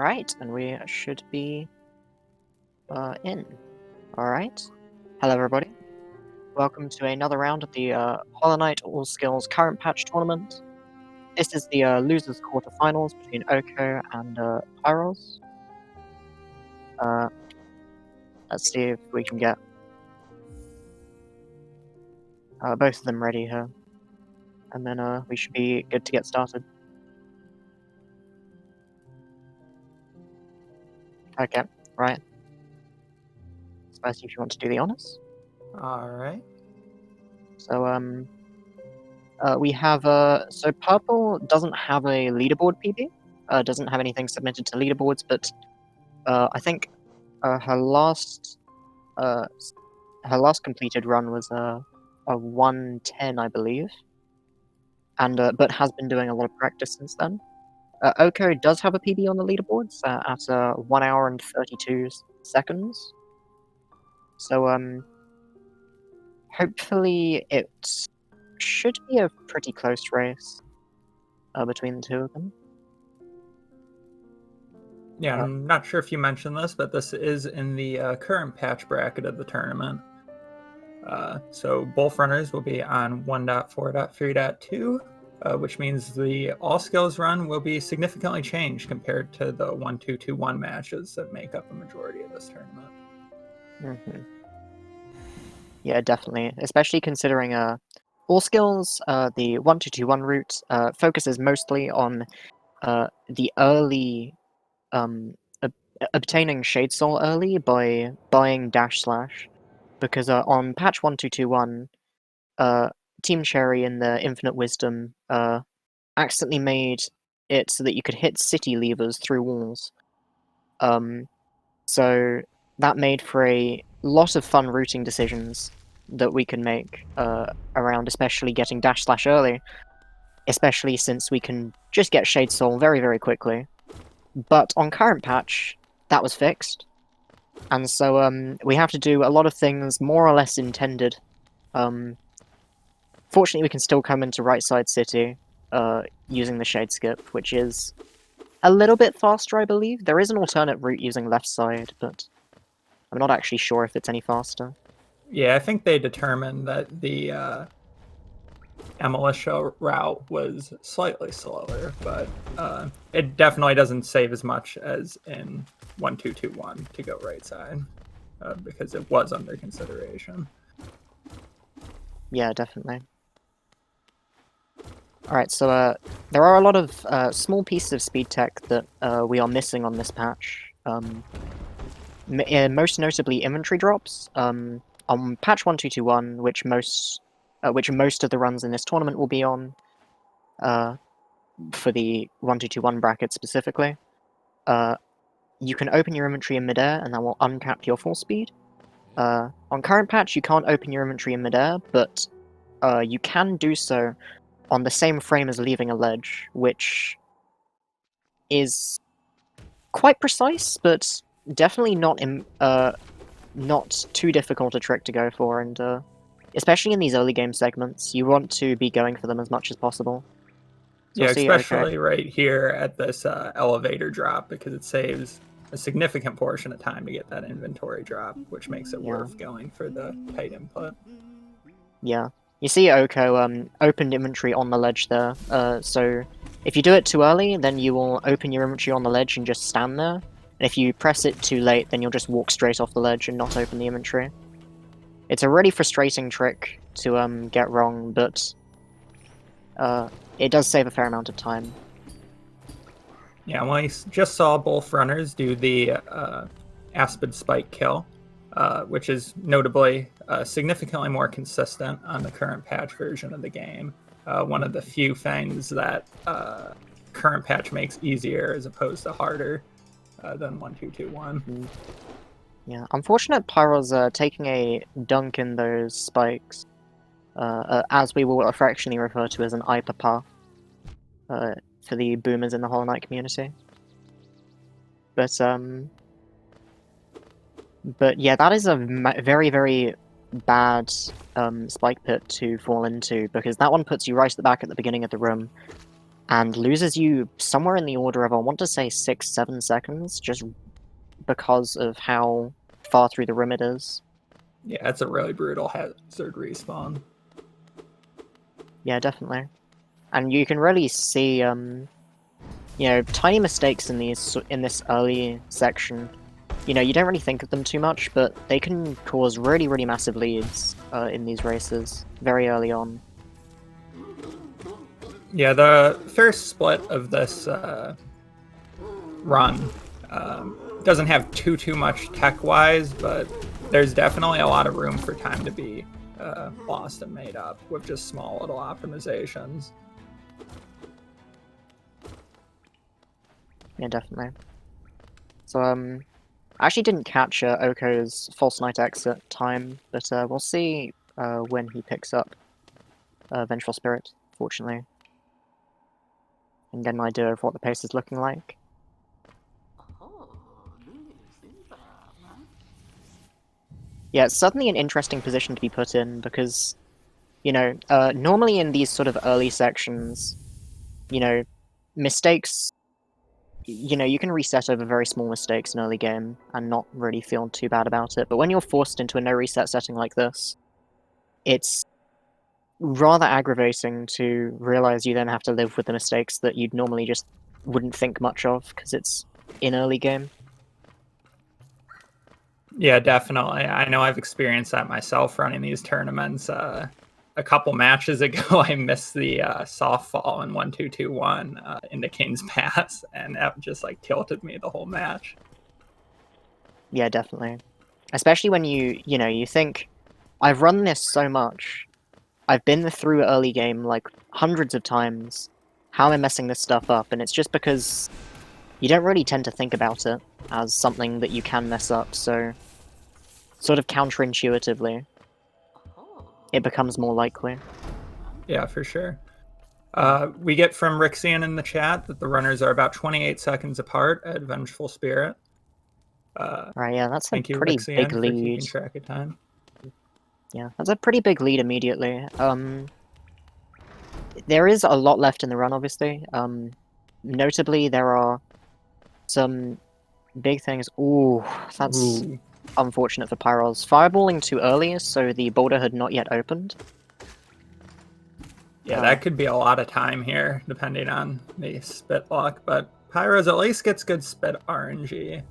Alright, and we should be in. Alright. Hello everybody. Welcome to another round of the Hollow Knight All Skills current patch tournament. This is the losers quarterfinals between OhkoXar and Pyr0Z. Let's see if we can get both of them ready here. And then we should be good to get started. Okay, right. Spicy, if you want to do the honors. Alright. So, we have, so Purple doesn't have a leaderboard PB, doesn't have anything submitted to leaderboards, but, I think, her last completed run was, a 1:10, I believe. And, but has been doing a lot of practice since then. OhkoXar does have a PB on the leaderboards, at, 1 hour and 32 seconds. So, hopefully it should be a pretty close race between the two of them. Yeah, I'm not sure if you mentioned this, but this is in the current patch bracket of the tournament. So both runners will be on 1.4.3.2, which means the all skills run will be significantly changed compared to the 1-2-2-1 matches that make up a majority of this tournament. Mm-hmm. Yeah, definitely. Especially considering all skills, the 1-2-2-1 route focuses mostly on the early obtaining Shade Soul early by buying //. Because on patch 1.2.2.1, Team Cherry in their Infinite Wisdom accidentally made it so that you could hit city levers through walls. So that made for a lot of fun routing decisions that we can make around especially getting // early, especially since we can just get Shade Soul very, very quickly. But on current patch, that was fixed. And so we have to do a lot of things more or less intended. Fortunately, we can still come into Right Side City using the Shade Skip, which is a little bit faster, I believe. There is an alternate route using left side, but I'm not actually sure if it's any faster. Yeah, I think they determined that the Militia route was slightly slower, but it definitely doesn't save as much as in 1-2-2-1 to go right side, because it was under consideration. Yeah, definitely. Alright, so there are a lot of small pieces of speed tech that we are missing on this patch. Most notably inventory drops. On patch 1.2.2.1, which most of the runs in this tournament will be on, for the 1.2.2.1 bracket specifically, you can open your inventory in midair and that will uncap your full speed. On current patch, you can't open your inventory in midair, but you can do so on the same frame as leaving a ledge, which is quite precise, but definitely not too difficult a trick to go for, and especially in these early game segments, you want to be going for them as much as possible. So yeah, especially right here at this elevator drop, because it saves a significant portion of time to get that inventory drop, which makes it worth going for the tight input. Yeah. You see OhkoXar opened inventory on the ledge there, so if you do it too early, then you will open your inventory on the ledge and just stand there, and if you press it too late, then you'll just walk straight off the ledge and not open the inventory. It's a really frustrating trick to get wrong, but it does save a fair amount of time. Yeah, well, I just saw both runners do the Aspid Spike kill, which is notably significantly more consistent on the current patch version of the game. One of the few things that current patch makes easier as opposed to harder than 1-2-2-1. Yeah, unfortunate Pyr0Z taking a dunk in those spikes, as we will affectionately refer to as an Ipa for the boomers in the Hollow Knight community. But yeah, that is a very, very bad spike pit to fall into, because that one puts you right at the back at the beginning of the room, and loses you somewhere in the order of, I want to say 6-7 seconds, just because of how far through the room it is. Yeah, it's a really brutal hazard respawn. Yeah, definitely. And you can really see, tiny mistakes in this early section. You don't really think of them too much, but they can cause really, really massive leads in these races very early on. Yeah, the first split of this run doesn't have too much tech-wise, but there's definitely a lot of room for time to be lost and made up with just small little optimizations. Yeah, definitely. So, I actually didn't catch Oko's false night exit time, but we'll see when he picks up Vengeful Spirit, fortunately. And get an idea of what the pace is looking like. Yeah, it's suddenly an interesting position to be put in because, normally in these sort of early sections, mistakes, you can reset over very small mistakes in early game and not really feel too bad about it. But when you're forced into a no reset setting like this, it's rather aggravating to realize you then have to live with the mistakes that you'd normally just wouldn't think much of because it's in early game. Yeah, definitely. I know I've experienced that myself running these tournaments. A couple matches ago, I missed the soft fall in 1-2-2-1 into King's Pass, and that just like tilted me the whole match. Yeah, definitely. Especially when you think, I've run this so much, I've been through early game like hundreds of times, how am I messing this stuff up? And it's just because you don't really tend to think about it as something that you can mess up, so sort of counterintuitively, it becomes more likely. Yeah, for sure. We get from Rixian in the chat that the runners are about 28 seconds apart at Vengeful Spirit. Right, yeah, that's a Thank you, pretty Rixian, big for lead. keeping track of time. Yeah, that's a pretty big lead immediately. There is a lot left in the run, obviously. Notably, there are some big things. Ooh, that's unfortunate for Pyr0Z. Fireballing too early, so the boulder had not yet opened. Yeah, that could be a lot of time here, depending on the spit lock, but Pyr0Z at least gets good spit RNG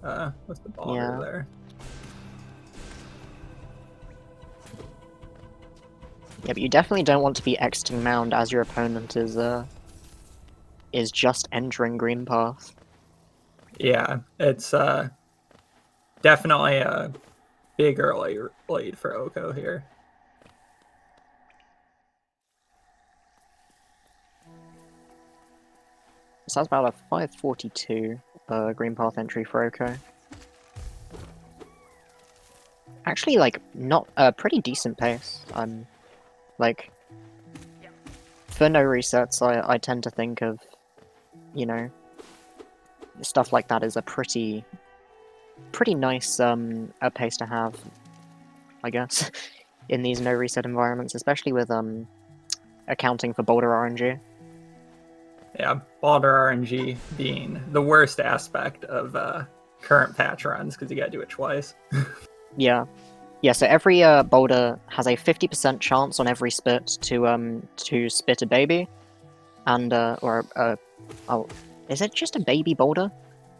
with the boulder there. Yeah, but you definitely don't want to be exiting mound as your opponent is just entering green path. Yeah, it's definitely a big early lead for Oko here. So that's about a 542 green path entry for Oko. Actually, like, not a pretty decent pace. Like, for no resets, I tend to think of, stuff like that is a pretty nice a pace to have, I guess, in these no reset environments, especially with accounting for boulder RNG. Yeah, boulder RNG being the worst aspect of current patch runs because you gotta do it twice. Yeah. Yeah, so every boulder has a 50% chance on every spit to spit a baby, and is it just a baby boulder?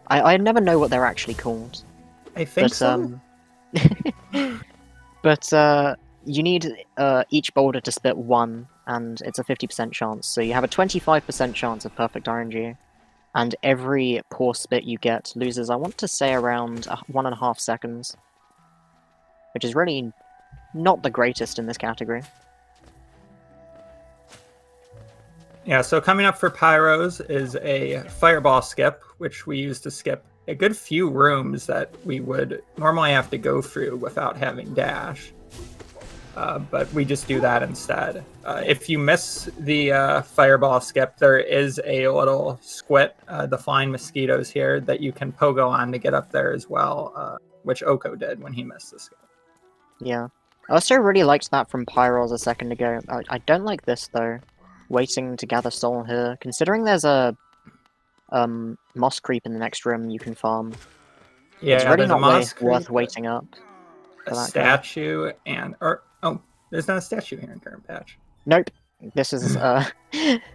I never know what they're actually called. I think so. But you need each boulder to spit one, and it's a 50% chance. So you have a 25% chance of perfect RNG, and every poor spit you get loses, I want to say, around 1.5 seconds, which is really not the greatest in this category. Yeah, so coming up for Pyr0Z is a fireball skip, which we use to skip a good few rooms that we would normally have to go through without having dash. But we just do that instead. If you miss the fireball skip, there is a little squit, the flying mosquitoes here, that you can pogo on to get up there as well, which Oko did when he missed the skip. Yeah. I also really liked that from Pyr0Z a second ago. I don't like this, though. waiting to gather soul here. Considering there's a moss creep in the next room you can farm, it's Yeah, really there's a not moss worth creep, waiting up a for that guy. statue, oh, there's not a statue here in current patch. Nope. This is a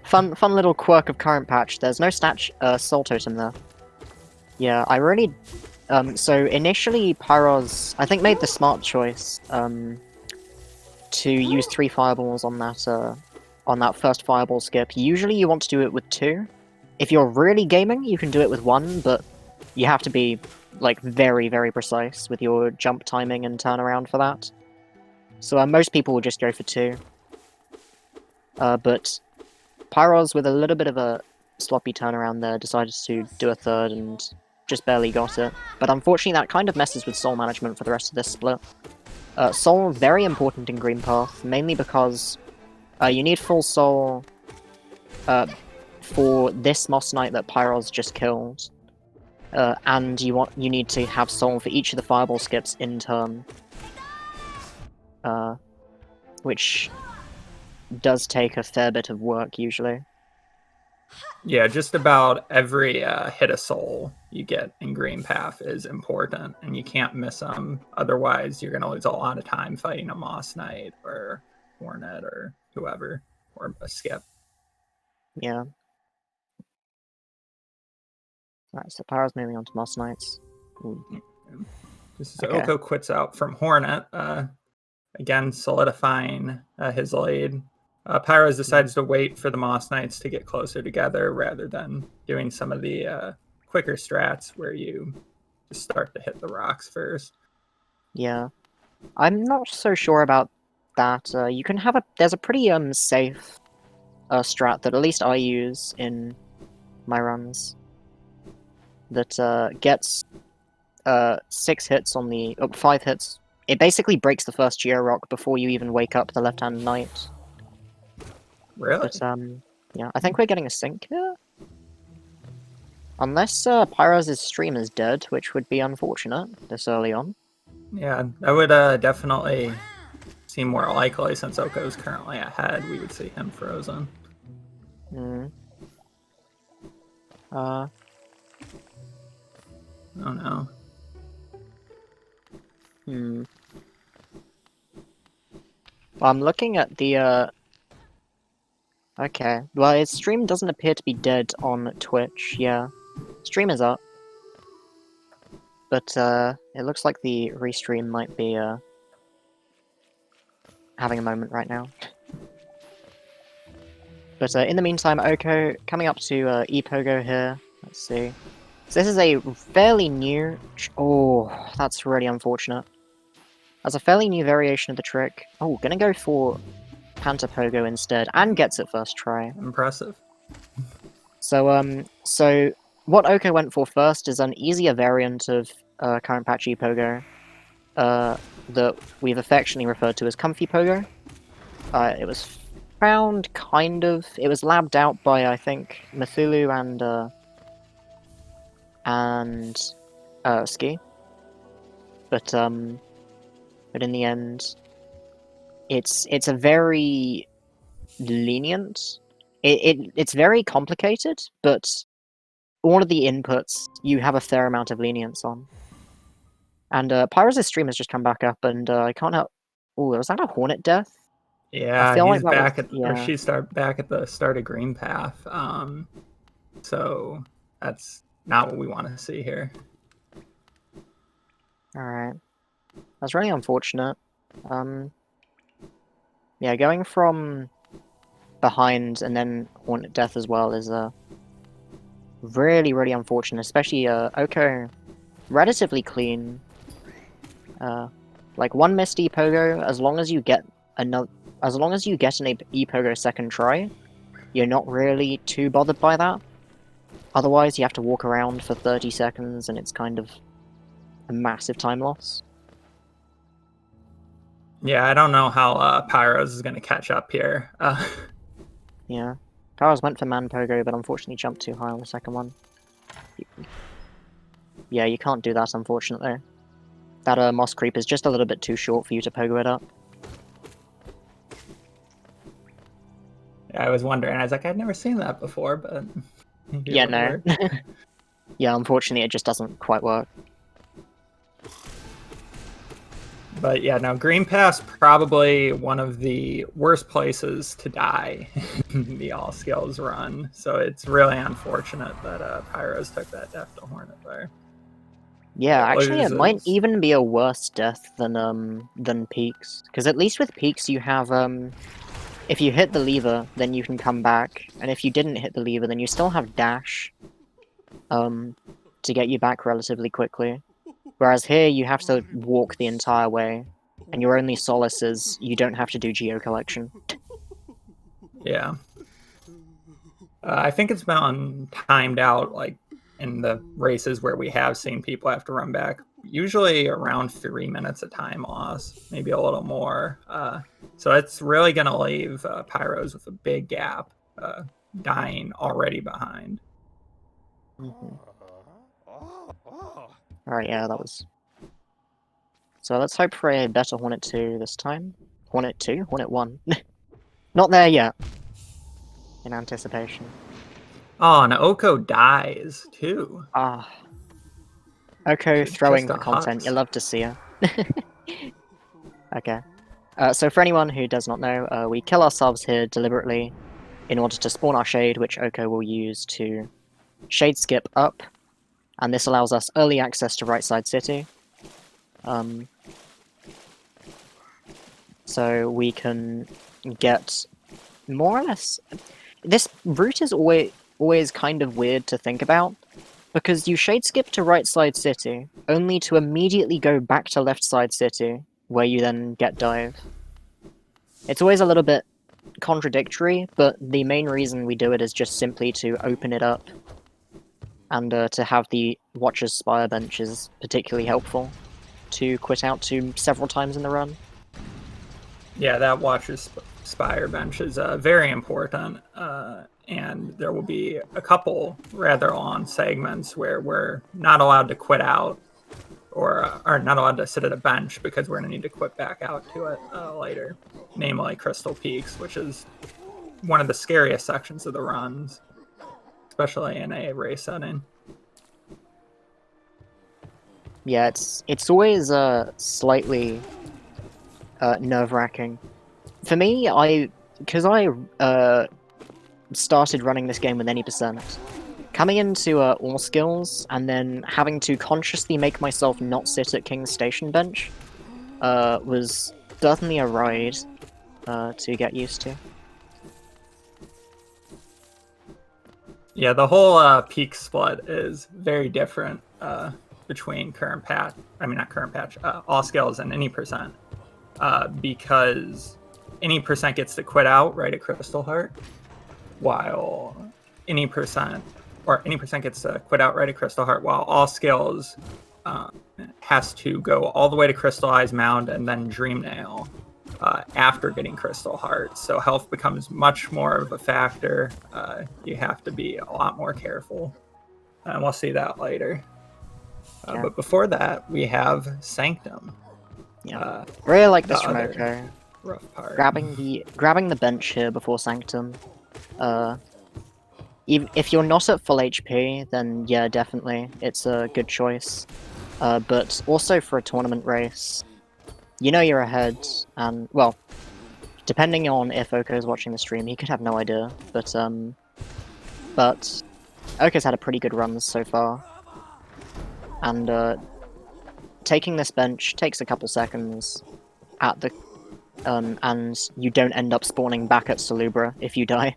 fun little quirk of current patch. There's no soul totem there. Yeah, I really so initially Pyr0Z I think made the smart choice to use 3 fireballs on that first fireball skip. Usually you want to do it with 2. If you're really gaming, you can do it with 1, but you have to be like very, very precise with your jump timing and turnaround for that. So most people will just go for 2. But Pyr0Z, with a little bit of a sloppy turnaround there, decided to do a 3rd and just barely got it. But unfortunately that kind of messes with soul management for the rest of this split. Soul, very important in Green Path, mainly because you need full soul for this Moss Knight that Pyr0Z just killed. And you need to have soul for each of the fireball skips in turn. Which does take a fair bit of work, usually. Yeah, just about every hit of soul you get in Green Path is important, and you can't miss them. Otherwise, you're going to lose a lot of time fighting a Moss Knight or Hornet or whoever, or a skip. Yeah. Right, so Pyr0Z's moving on to Moss Knights. Ooh. This is Okay. Oko quits out from Hornet, again solidifying his lead. Pyr0Z decides to wait for the Moss Knights to get closer together rather than doing some of the quicker strats where you just start to hit the rocks first. Yeah. I'm not so sure about that. You can have there's a pretty safe strat that at least I use in my runs that gets 6 hits on the 5 hits. It basically breaks the first Geo Rock before you even wake up the left-hand knight. Really? But yeah, I think we're getting a sync here. Unless Pyr0Z's stream is dead, which would be unfortunate this early on. Yeah, that would definitely seem more likely since Oko is currently ahead. We would see him frozen. Hmm. Oh no. Hmm. Well, I'm looking at the okay. Well, his stream doesn't appear to be dead on Twitch. Yeah, stream is up, but it looks like the restream might be having a moment right now. But in the meantime, Oko coming up to ePogo here. Let's see. So this is a fairly new... Oh, that's really unfortunate. That's a fairly new variation of the trick. Oh, gonna go for Panther Pogo instead, and gets it first try. Impressive. So, so what Oko went for first is an easier variant of current patch ePogo that we've affectionately referred to as Comfy Pogo. It was found it was labbed out by, I think, Cthulhu and Ski. But in the end, it's a very lenient. It's very complicated, but all of the inputs you have a fair amount of lenience on. And Pyr0Z's stream has just come back up, and I can't help. Oh, was that a Hornet death? Yeah, I feel he's like that back was, at, or she's back at the start of Green Path. So that's not what we want to see here. Alright. That's really unfortunate. Yeah, going from behind and then Hornet death as well is really, really unfortunate, especially Oko relatively clean. Like 1 missed ePogo, as long as you get an ePogo second try, you're not really too bothered by that. Otherwise, you have to walk around for 30 seconds, and it's kind of a massive time loss. Yeah, I don't know how Pyr0Z is going to catch up here. Yeah. Pyr0Z went for Man Pogo, but unfortunately jumped too high on the second one. Yeah, you can't do that, unfortunately. That Moss Creep is just a little bit too short for you to Pogo it up. I was wondering. I was like, I'd never seen that before, but Yeah, no. Yeah, unfortunately, it just doesn't quite work. But yeah, no, Green Pass probably one of the worst places to die in the all skills run. So it's really unfortunate that Pyr0Z took that death to Hornet there. Yeah, It actually, it might loses. even be a worse death than Peaks, because at least with Peaks you have if you hit the lever, then you can come back, and if you didn't hit the lever, then you still have dash, to get you back relatively quickly. Whereas here you have to walk the entire way, and your only solace is you don't have to do geo collection. Yeah. I think it's been timed out, like in the races where we have seen people have to run back, usually around 3 minutes of time loss, maybe a little more. So it's really going to leave Pyr0Z with a big gap, dying already behind. Alright, yeah, that was... So let's hope for a better Hornet 2 this time. Hornet 2? Hornet 1. Not there yet. In anticipation. Oh, and Oko dies too. Ah. Oko Just throwing a for content, hux. you love to see her. Okay. So for anyone who does not know, we kill ourselves here deliberately in order to spawn our shade, which Oko will use to shade skip up, and this allows us early access to right side city. So we can get more or less... This route is always kind of weird to think about, because you shade skip to right side city, only to immediately go back to left side city, where you then get dive. It's always a little bit contradictory, but the main reason we do it is just simply to open it up, and to have the Watcher's Spire bench is particularly helpful to quit out to several times in the run. Yeah, that Watcher's Spire bench is very important, and there will be a couple rather long segments where we're not allowed to quit out, or are not allowed to sit at a bench because we're going to need to quit back out to it later, namely Crystal Peaks, which is one of the scariest sections of the runs, especially in a race setting. Yeah, it's always slightly nerve-wracking. For me, because I started running this game with any percent, coming into all skills and then having to consciously make myself not sit at King's Station bench was certainly a ride to get used to. Yeah, the whole peak split is very different between current patch, not current patch, all skills and any percent, because any percent gets to quit out right at Crystal Heart, while any percent gets to quit out right at Crystal Heart, while all skills has to go all the way to Crystallized Mound and then Dreamnail after getting Crystal Heart. So health becomes much more of a factor. You have to be a lot more careful, and we'll see that later. Yeah. But before that, we have Sanctum. Yeah, really like this from Oko. Rough part. Grabbing the bench here before Sanctum. If you're not at full HP, then yeah, definitely it's a good choice. But also for a tournament race, you know you're ahead, and well, depending on if Oko is watching the stream, he could have no idea. But Oko's had a pretty good run so far, and taking this bench takes a couple seconds at the and you don't end up spawning back at Salubra if you die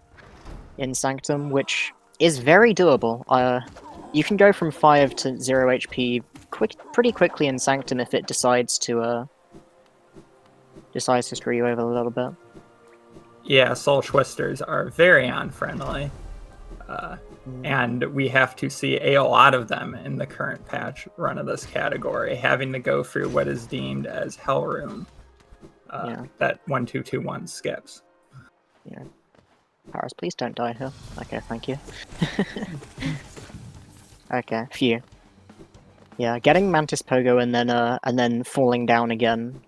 in Sanctum, which is very doable. You can go from 5 to 0 HP pretty quickly in Sanctum if it decides to screw you over a little bit. Yeah, Soul Twisters are very unfriendly, and we have to see a lot of them in the current patch run of this category, having to go through what is deemed as Hell Rune. That 1-2-2-1 skips. Yeah. Pyr0Z, please don't die here. Okay, thank you. Okay, phew. Yeah, getting Mantis Pogo and then falling down again.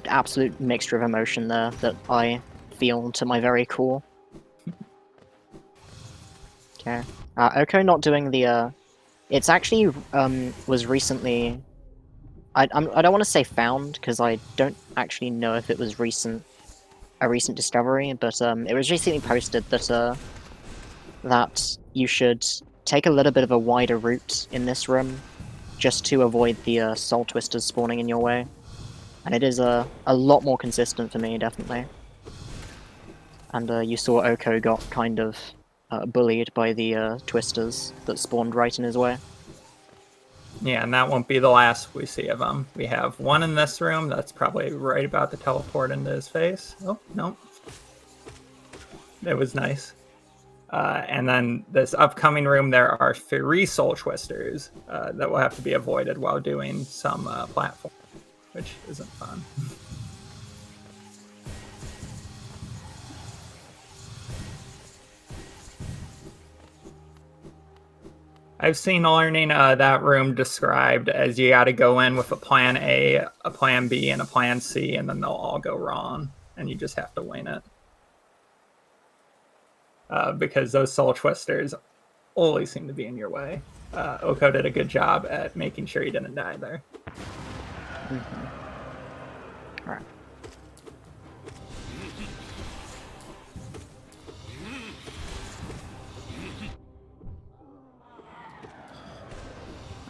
Absolute mixture of emotion there that I feel to my very core. Okay. Oko not doing the it's actually was recently I don't want to say found because I don't actually know if it was a recent discovery, but it was recently posted that you should take a little bit of a wider route in this room just to avoid the soul twisters spawning in your way. And it is a lot more consistent for me, definitely. And you saw Oko got kind of bullied by the twisters that spawned right in his way. Yeah, and that won't be the last we see of him. We have one in this room that's probably right about to teleport into his face. Oh, no. It was nice. And then this upcoming room, there are 3 soul twisters that will have to be avoided while doing some platform, which isn't fun. I've seen learning that room described as you got to go in with a plan A, a plan B, and a plan C, and then they'll all go wrong, and you just have to wing it. Because those soul twisters always seem to be in your way. Oko did a good job at making sure he didn't die there. Mm-hmm. Alright.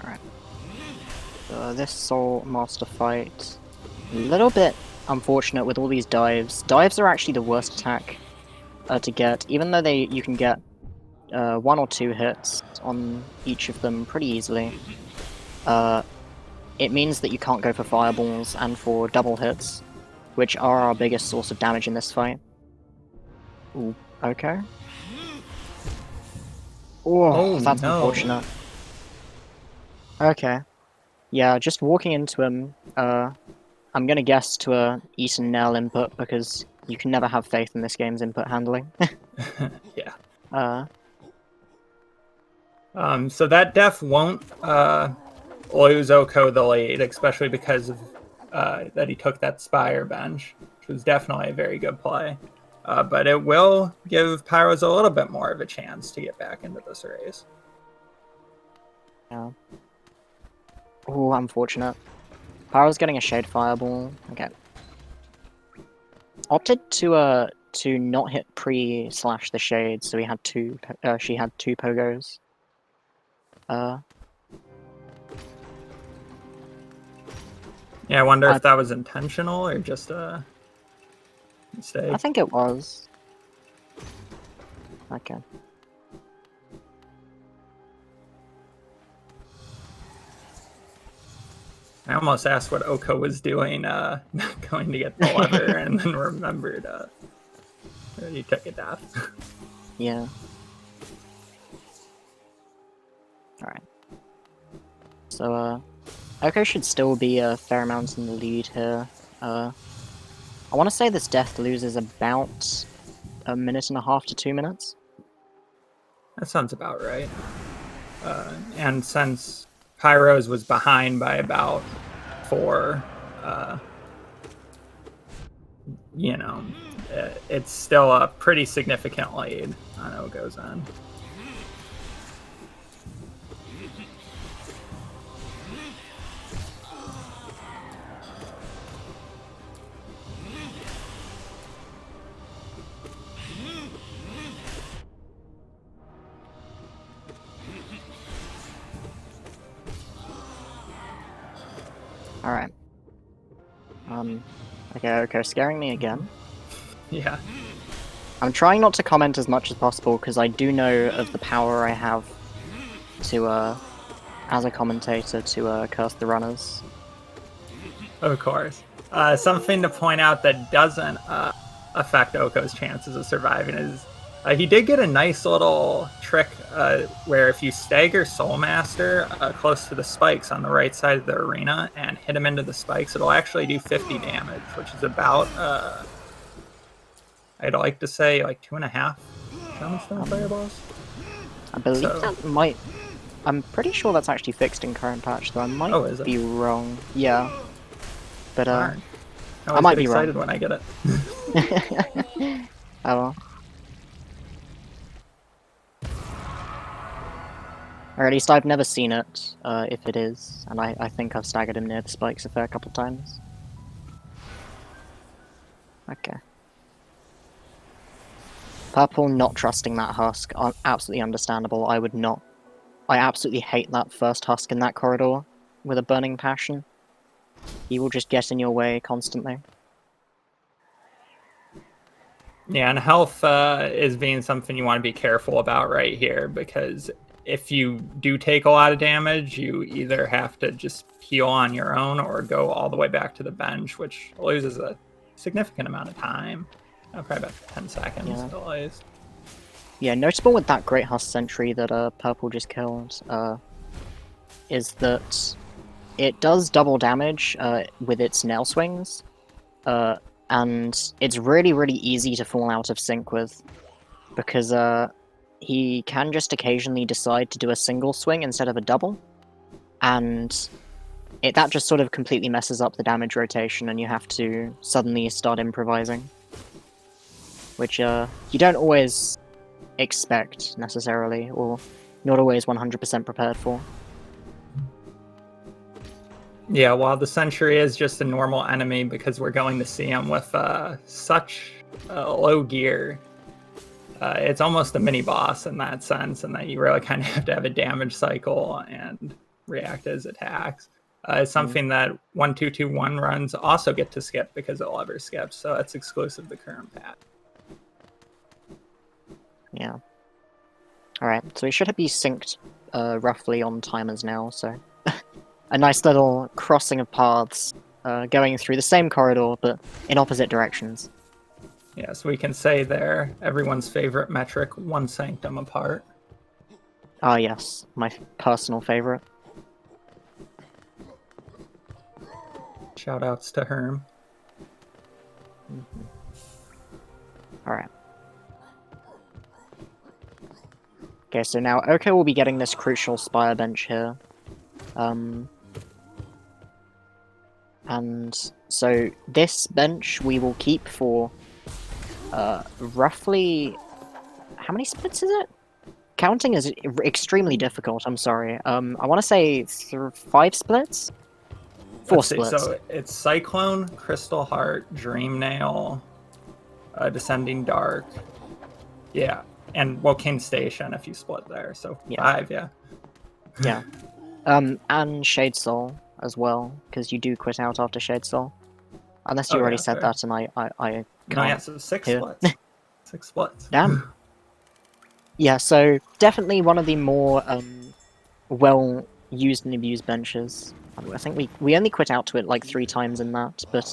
Alright. This Soul Master fight, a little bit unfortunate with all these dives. Dives are actually the worst attack to get, even though you can get 1 or 2 hits on each of them pretty easily. It means that you can't go for fireballs and for double hits, which are our biggest source of damage in this fight. Ooh, okay. Oh, that's no. unfortunate. Okay. Yeah, just walking into him, I'm gonna guess to a Eaton Nail input because you can never have faith in this game's input handling. Yeah. So that def won't lose Oko the lead, especially because of that he took that Spire bench, which was definitely a very good play. But it will give Pyr0Z a little bit more of a chance to get back into this race. Yeah. Oh, unfortunate. Pyr0Z's getting a Shade Fireball. Okay. Opted to not hit pre/the Shade, so he had she had 2 pogos. Yeah, I wonder if that was intentional or just a mistake. I think it was. Okay. I almost asked what Oko was doing, not going to get the lever, and then remembered he took a death. Yeah. Alright. So, Oko should still be a fair amount in the lead here. I want to say this death loses about 1.5 to 2 minutes. That sounds about right. And since Pyr0Z was behind by about 4, you know, it's still a pretty significant lead on Oko's end. Alright. Okay, scaring me again. Yeah. I'm trying not to comment as much as possible because I do know of the power I have to, as a commentator, to curse the runners. Of course. Something to point out that doesn't affect Oko's chances of surviving is he did get a nice little trick where if you stagger Soulmaster close to the spikes on the right side of the arena and hit him into the spikes, it'll actually do 50 damage, which is about, I'd like to say, like 2.5 Shaman Fireballs. I believe that might... I'm pretty sure that's actually fixed in current patch, though I might be wrong. Yeah. But, I might be excited wrong. when I get it. Oh well. Or at least I've never seen it, if it is, and I think I've staggered him near the spikes a fair couple times. Okay. Purple not trusting that husk, absolutely understandable. I would not. I absolutely hate that first husk in that corridor with a burning passion. He will just get in your way constantly. Yeah, and health is being something you want to be careful about right here, because if you do take a lot of damage, you either have to just heal on your own or go all the way back to the bench, which loses a significant amount of time. Probably about 10 seconds at least. Yeah, notable with that Great Husk Sentry that Purple just killed is that it does double damage with its nail swings, and it's really, really easy to fall out of sync with, because he can just occasionally decide to do a single swing instead of a double, and that just sort of completely messes up the damage rotation, and you have to suddenly start improvising, which you don't always expect, necessarily, or not always 100% prepared for. Yeah, while the Sentry is just a normal enemy because we're going to see him with such low gear, it's almost a mini-boss in that sense, and that you really kind of have to have a damage cycle and react as attacks. It's something that 1-2-2-1 runs also get to skip because it lever skips, so that's exclusive to the current patch. Yeah. Alright, so we should be synced roughly on timers now, so a nice little crossing of paths, going through the same corridor, but in opposite directions. Yeah, so we can say they're everyone's favorite metric, one sanctum apart. Ah yes, my personal favorite. Shoutouts to Herm. Alright. Okay, so now Oko will be getting this crucial Spire bench here. And so this bench we will keep for roughly... How many splits is it? Counting is extremely difficult, I'm sorry. I want to say 5 splits? 4 splits. So it's Cyclone, Crystal Heart, Dream Nail, Descending Dark. Yeah, and Woking Station if you split there, so yeah. 5, yeah. Yeah. And Shade Soul as well, because you do quit out after Shade Soul. Unless you already said fair. that and I can't. No, yeah, so 6 splits. 6 splits. Damn. Yeah, so definitely one of the more well used and abused benches. I think we only quit out to it like 3 times in that, but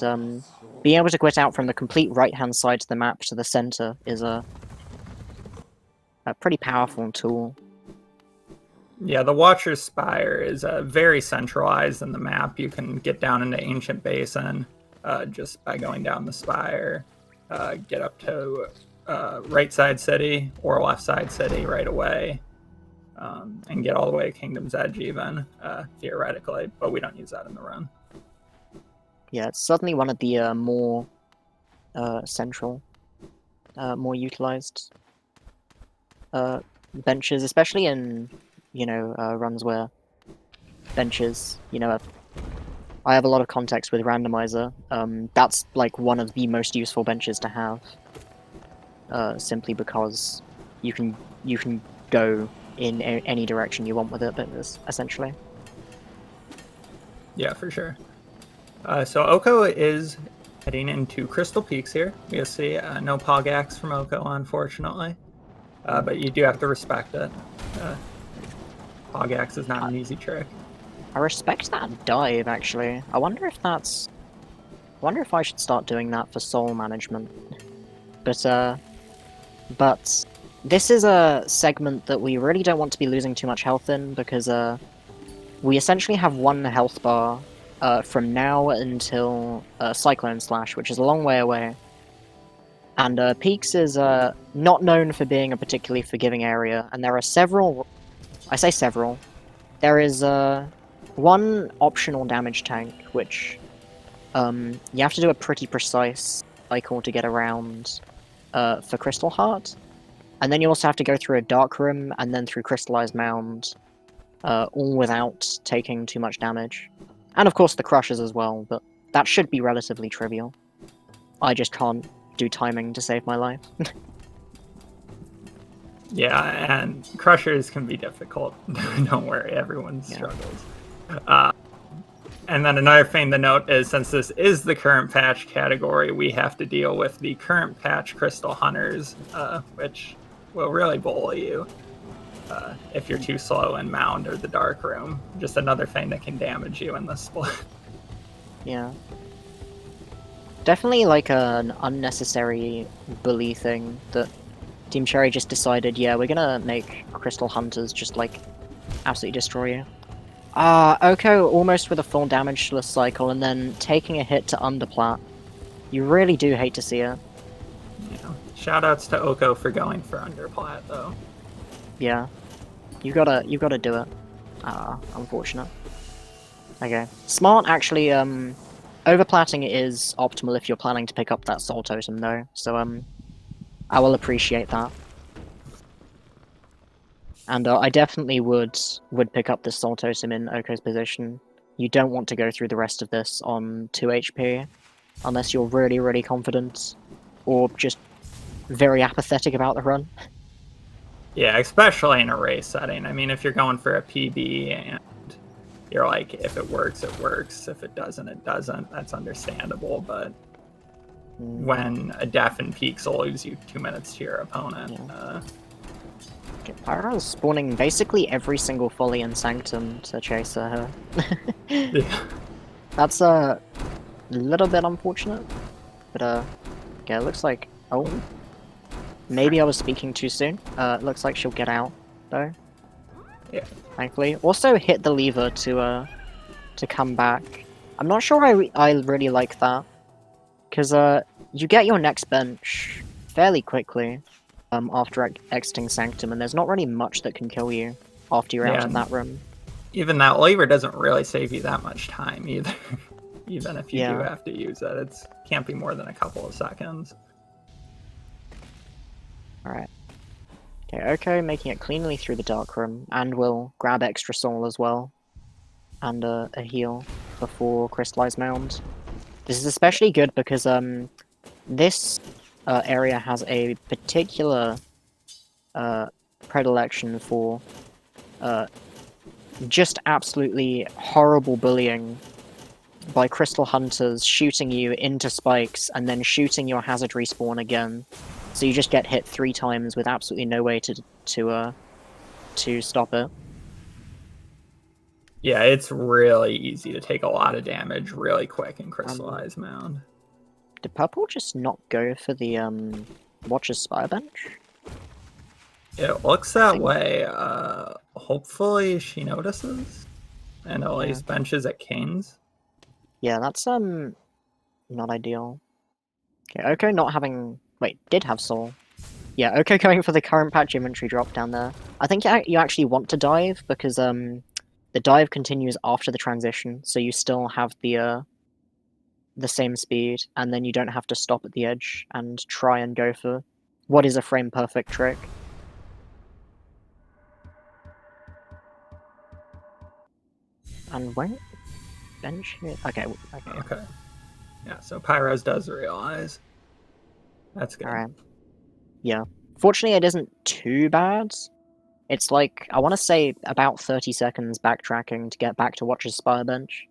being able to quit out from the complete right-hand side to the map to the center is a pretty powerful tool. Yeah, the Watcher's Spire is very centralized in the map. You can get down into Ancient Basin just by going down the spire, get up to right side city or left side city right away, and get all the way to Kingdom's Edge even, theoretically, but we don't use that in the run. Yeah, it's certainly one of the more central, more utilized benches, especially in, runs where benches, I have a lot of context with randomizer. That's like one of the most useful benches to have, simply because you can go in any direction you want with it, but essentially. Yeah, for sure. So Oko is heading into Crystal Peaks here. You'll see no Pogax from Oko, unfortunately, but you do have to respect it. Pogax is not an easy trick. I respect that dive, actually. I wonder if I should start doing that for soul management. But this is a segment that we really don't want to be losing too much health in, because we essentially have 1 health bar from now until Cyclone Slash, which is a long way away. And Peaks is not known for being a particularly forgiving area, and there are several... I say several. There is 1 optional damage tank, which you have to do a pretty precise cycle to get around for Crystal Heart. And then you also have to go through a Dark Room, and then through Crystallized Mound, all without taking too much damage. And of course the crushes as well, but that should be relatively trivial. I just can't do timing to save my life. Yeah, and crushers can be difficult. Don't worry, everyone struggles. And then another thing to note is, since this is the current patch category, we have to deal with the current patch Crystal Hunters, which will really bully you if you're too slow in Mound or the Dark Room. Just another thing that can damage you in this split. Yeah. Definitely like an unnecessary bully thing that Team Cherry just decided, yeah, we're gonna make Crystal Hunters just like absolutely destroy you. Oko almost with a full damageless cycle and then taking a hit to underplat. You really do hate to see it. Yeah. Shoutouts to Oko for going for underplat though. Yeah. You gotta do it. Unfortunate. Okay. Smart actually, overplatting is optimal if you're planning to pick up that soul totem though, so I will appreciate that. And I definitely would pick up this soul totem in Oko's position. You don't want to go through the rest of this on 2 HP, unless you're really, really confident, or just very apathetic about the run. Yeah, especially in a race setting. I mean, if you're going for a PB and you're like, if it works, it works. If it doesn't, it doesn't. That's understandable. But when a death and peaks will lose you 2 minutes to your opponent. Yeah. Pyr0Z spawning basically every single Folly and Sanctum to chase her. Yeah. That's a little bit unfortunate. But yeah, it looks like... Oh. Maybe I was speaking too soon. It looks like she'll get out, though. Yeah. Thankfully. Also hit the lever to come back. I'm not sure I really like that. Because you get your next bench fairly quickly after exiting Sanctum, and there's not really much that can kill you after you're out of that room. Even that lever doesn't really save you that much time either. Even if you do have to use it, it can't be more than a couple of seconds. Alright. Okay, Oko making it cleanly through the Dark Room, and will grab extra soul as well. And a heal before Crystallized Mound. This is especially good because this area has a particular predilection for just absolutely horrible bullying by Crystal Hunters shooting you into spikes and then shooting your hazard respawn again. So you just get hit 3 times with absolutely no way to stop it. Yeah, it's really easy to take a lot of damage really quick in Crystallized Mound. Did Purple just not go for the Watcher's Spire bench? It looks that way. Hopefully she notices and at least benches at Kings. Yeah, that's not ideal. Okay, Oko not having... Wait, did have soul. Yeah, Oko going for the current patch inventory drop down there. I think you actually want to dive, because the dive continues after the transition, so you still have the same speed, and then you don't have to stop at the edge and try and go for what is a frame-perfect trick. And won't bench it? Okay. Yeah, so Pyr0Z does realize. That's good. Alright. Yeah. Fortunately, it isn't too bad. It's like, I want to say about 30 seconds backtracking to get back to Watcher's Spire bench.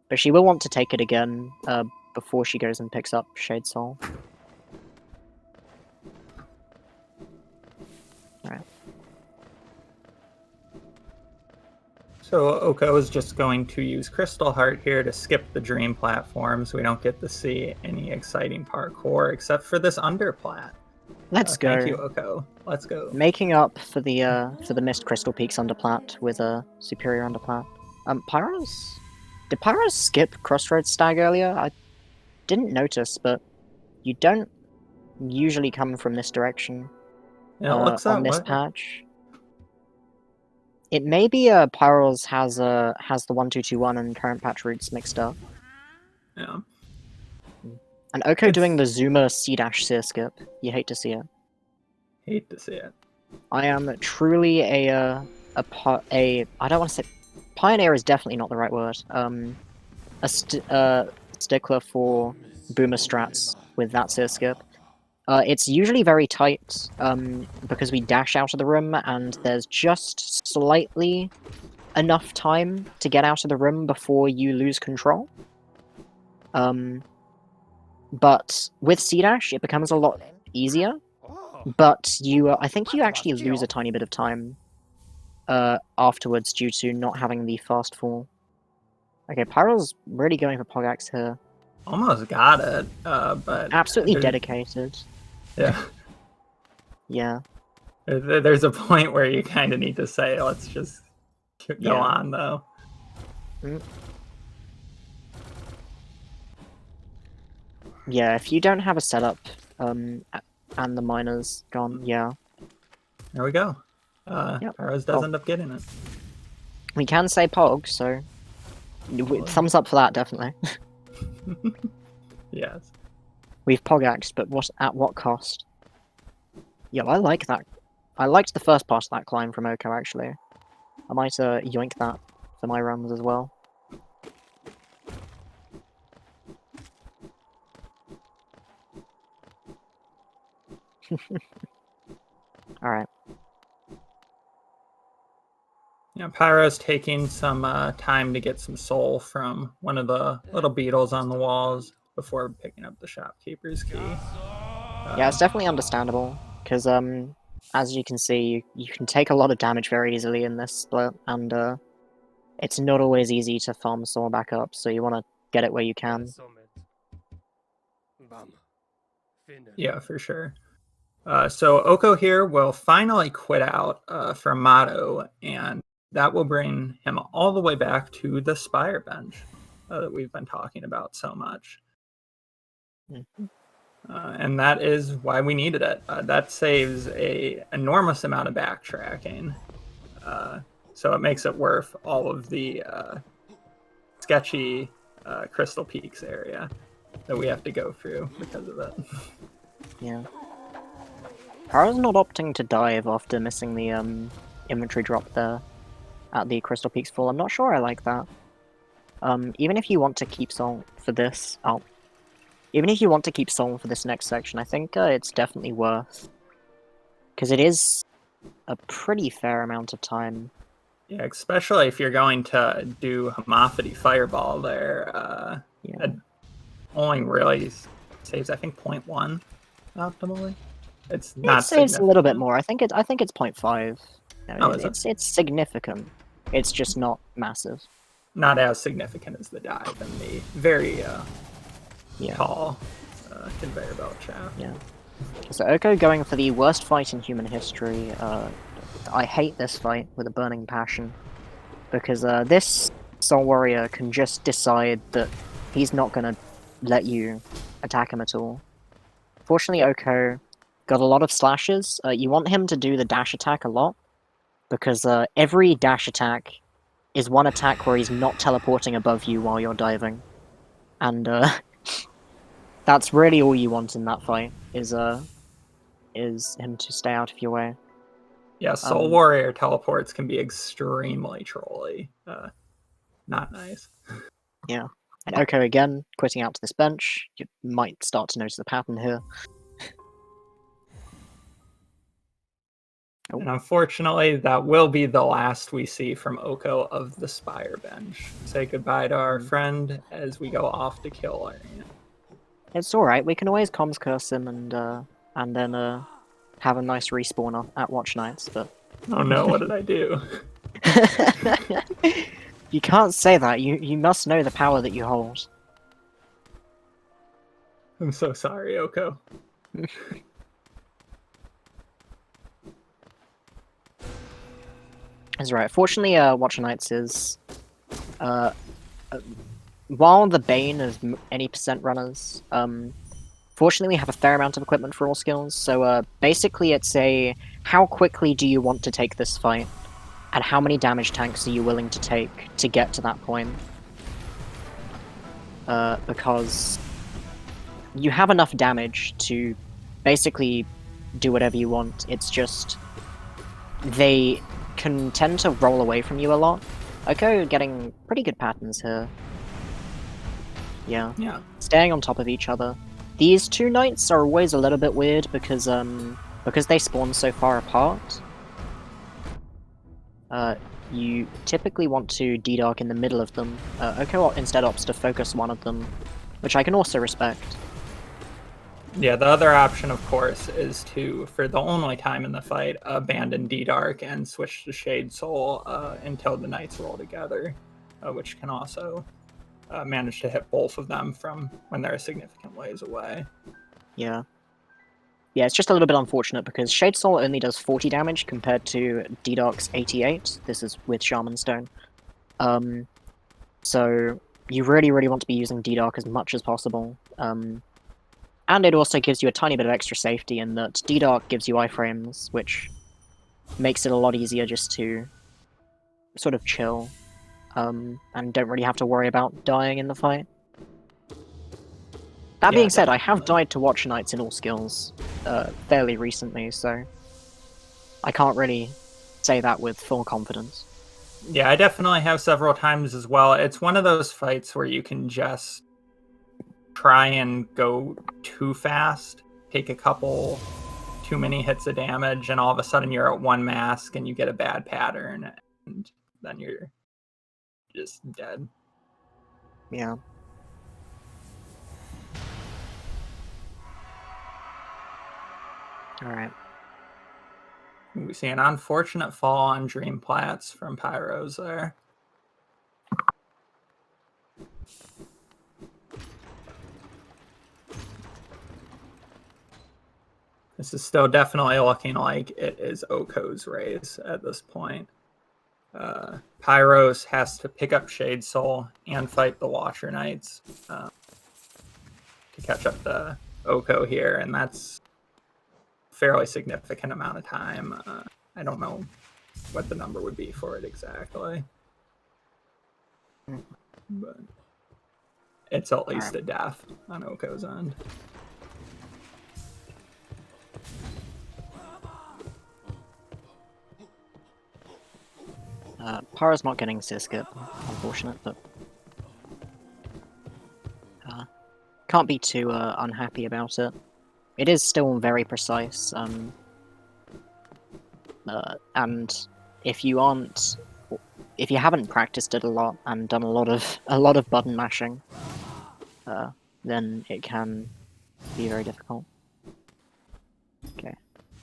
But she will want to take it again before she goes and picks up Shade Soul. Alright. So Oko is just going to use Crystal Heart here to skip the Dream platform, so we don't get to see any exciting parkour except for this underplat. Let's go. Thank you, Oko. Let's go. Making up for the missed Crystal Peaks underplat with a superior underplat. Pyr0Z? Did Pyr0Z skip Crossroads Stag earlier? I didn't notice, but you don't usually come from this direction on this patch. It may be Pyr0Z has the 1-2-2-1 and current patch routes mixed up. Yeah. And Oko doing the Zoomer C-Seer skip. You hate to see it. Hate to see it. I am truly a I don't want to say pioneer is definitely not the right word. Stickler for boomer strats with that sear skip. It's usually very tight because we dash out of the room and there's just slightly enough time to get out of the room before you lose control. But with C-Dash, it becomes a lot easier. But I think you actually lose a tiny bit of time afterwards due to not having the fast fall. Okay, Pyr0Z's really going for OhkoXar here. Almost got it, but... Absolutely dedicated. Yeah. Yeah. There's a point where you kind of need to say, let's just go on, though. Yeah, if you don't have a setup, and the miner's gone, yeah. There we go. Pyr0Z does end up getting it. We can say Pog, so thumbs up for that, definitely. Yes. We've Pogaxed, but at what cost? Yeah, I like that. I liked the first part of that climb from Oko, actually. I might yoink that for my runs as well. Alright. Yeah, Pyr0Z taking some time to get some soul from one of the little beetles on the walls before picking up the shopkeeper's key. Yeah, it's definitely understandable, because as you can see, you can take a lot of damage very easily in this split, and it's not always easy to farm soul back up, so you want to get it where you can. Yeah, for sure. So Oko here will finally quit out from Motto, and that will bring him all the way back to the Spire bench that we've been talking about so much. And that is why we needed it. That saves an enormous amount of backtracking. So it makes it worth all of the sketchy Crystal Peaks area that we have to go through because of it. Yeah. Pyr0Z's not opting to dive after missing the inventory drop there at the Crystal Peaks fall. I'm not sure I like that. Even if you want to keep soul for this, even if you want to keep soul for this next section, I think it's definitely worth, because it is a pretty fair amount of time. Yeah, especially if you're going to do Homophily Fireball there. Yeah. It only really saves, I think, 0.1 optimally. It's not. It saves a little bit more. I think it's 0.5. No, it's significant. It's just not massive. Not as significant as the dive and the very tall conveyor belt shaft. Yeah. So Oko going for the worst fight in human history. I hate this fight with a burning passion, because this Soul Warrior can just decide that he's not going to let you attack him at all. Fortunately, Oko got a lot of slashes. You want him to do the dash attack a lot, because every dash attack is one attack where he's not teleporting above you while you're diving. And that's really all you want in that fight, is him to stay out of your way. Yeah, Soul Warrior teleports can be extremely trolly. Not nice. Yeah. And Oko again, quitting out to this bench. You might start to notice the pattern here. And unfortunately, that will be the last we see from Oko of the Spire bench. Say goodbye to our friend as we go off to kill Arian. It's alright, we can always comms curse him and then have a nice respawn at Watch Nights, but... Oh no, what did I do? You can't say that, you must know the power that you hold. I'm so sorry, Oko. That's right. Fortunately, Watcher Knights is, while the bane of any percent runners, fortunately we have a fair amount of equipment for all skills, so basically it's a, how quickly do you want to take this fight, and how many damage tanks are you willing to take to get to that point? Because you have enough damage to basically do whatever you want, it's just, can tend to roll away from you a lot. Oko getting pretty good patterns here. Yeah. Yeah. Staying on top of each other. These two knights are always a little bit weird because they spawn so far apart. You typically want to D-Dark in the middle of them. Oko instead opts to focus one of them, which I can also respect. Yeah, the other option, of course, is to, for the only time in the fight, abandon D-Dark and switch to Shade Soul until the knights roll together, which can also manage to hit both of them from when they're a significant ways away. Yeah. Yeah, it's just a little bit unfortunate because Shade Soul only does 40 damage compared to D-Dark's 88. This is with Shaman Stone. So you really, really want to be using D-Dark as much as possible. And it also gives you a tiny bit of extra safety in that D-Dark gives you iframes, which makes it a lot easier just to sort of chill, and don't really have to worry about dying in the fight. That being said, I have died to Watcher Knights in all skills fairly recently, so I can't really say that with full confidence. Yeah, I definitely have several times as well. It's one of those fights where you can just try and go too fast, take a couple too many hits of damage, and all of a sudden you're at one mask and you get a bad pattern, and then you're just dead. Yeah. Alright. We see an unfortunate fall on Dream Plats from Pyr0Z there. This is still definitely looking like it is Ohko's race at this point. Pyros has to pick up Shade Soul and fight the Watcher Knights to catch up to Ohko here, and that's a fairly significant amount of time. I don't know what the number would be for it exactly, but it's at least a death on Ohko's end. Pyro's not getting Siskip, unfortunate, but can't be too unhappy about it. It is still very precise, and if you haven't practiced it a lot and done a lot of button mashing, then it can be very difficult. Okay,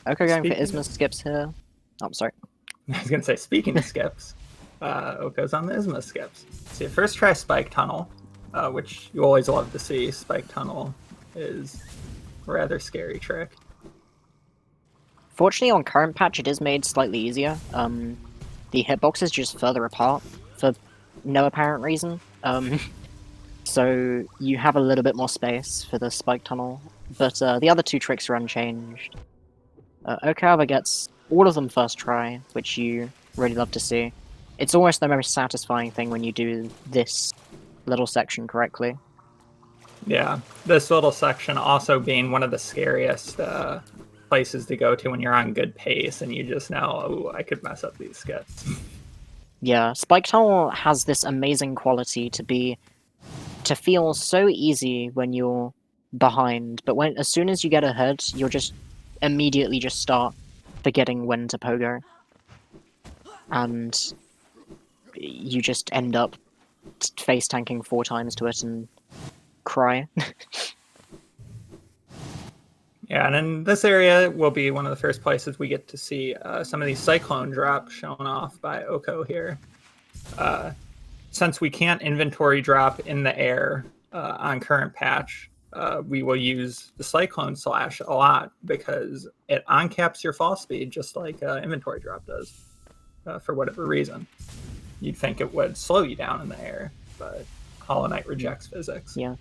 Ohko going for Isma skips here. Oh, I'm sorry. I was gonna say, speaking of skips, Ohko's on the Isma skips. So you first try Spike Tunnel, which you always love to see. Spike Tunnel is a rather scary trick. Fortunately, on current patch, it is made slightly easier. The hitbox is just further apart for no apparent reason. So you have a little bit more space for the Spike Tunnel, but the other two tricks are unchanged. OhkoXar gets all of them first try, which you really love to see. It's almost the most satisfying thing when you do this little section correctly. Yeah, this little section also being one of the scariest places to go to when you're on good pace and you just know, oh, I could mess up these skips. Yeah, Spike Tunnel has this amazing quality to feel so easy when you're behind, but as soon as you get ahead, you'll just immediately just start forgetting when to pogo, and you just end up face tanking 4 times to it and cry. Yeah, and in this area will be one of the first places we get to see some of these Cyclone drops shown off by Ohko here. Since we can't inventory drop in the air on current patch, we will use the Cyclone Slash a lot because it on-caps your fall speed just like inventory drop does for whatever reason. You'd think it would slow you down in the air, but Hollow Knight rejects physics. Yeah.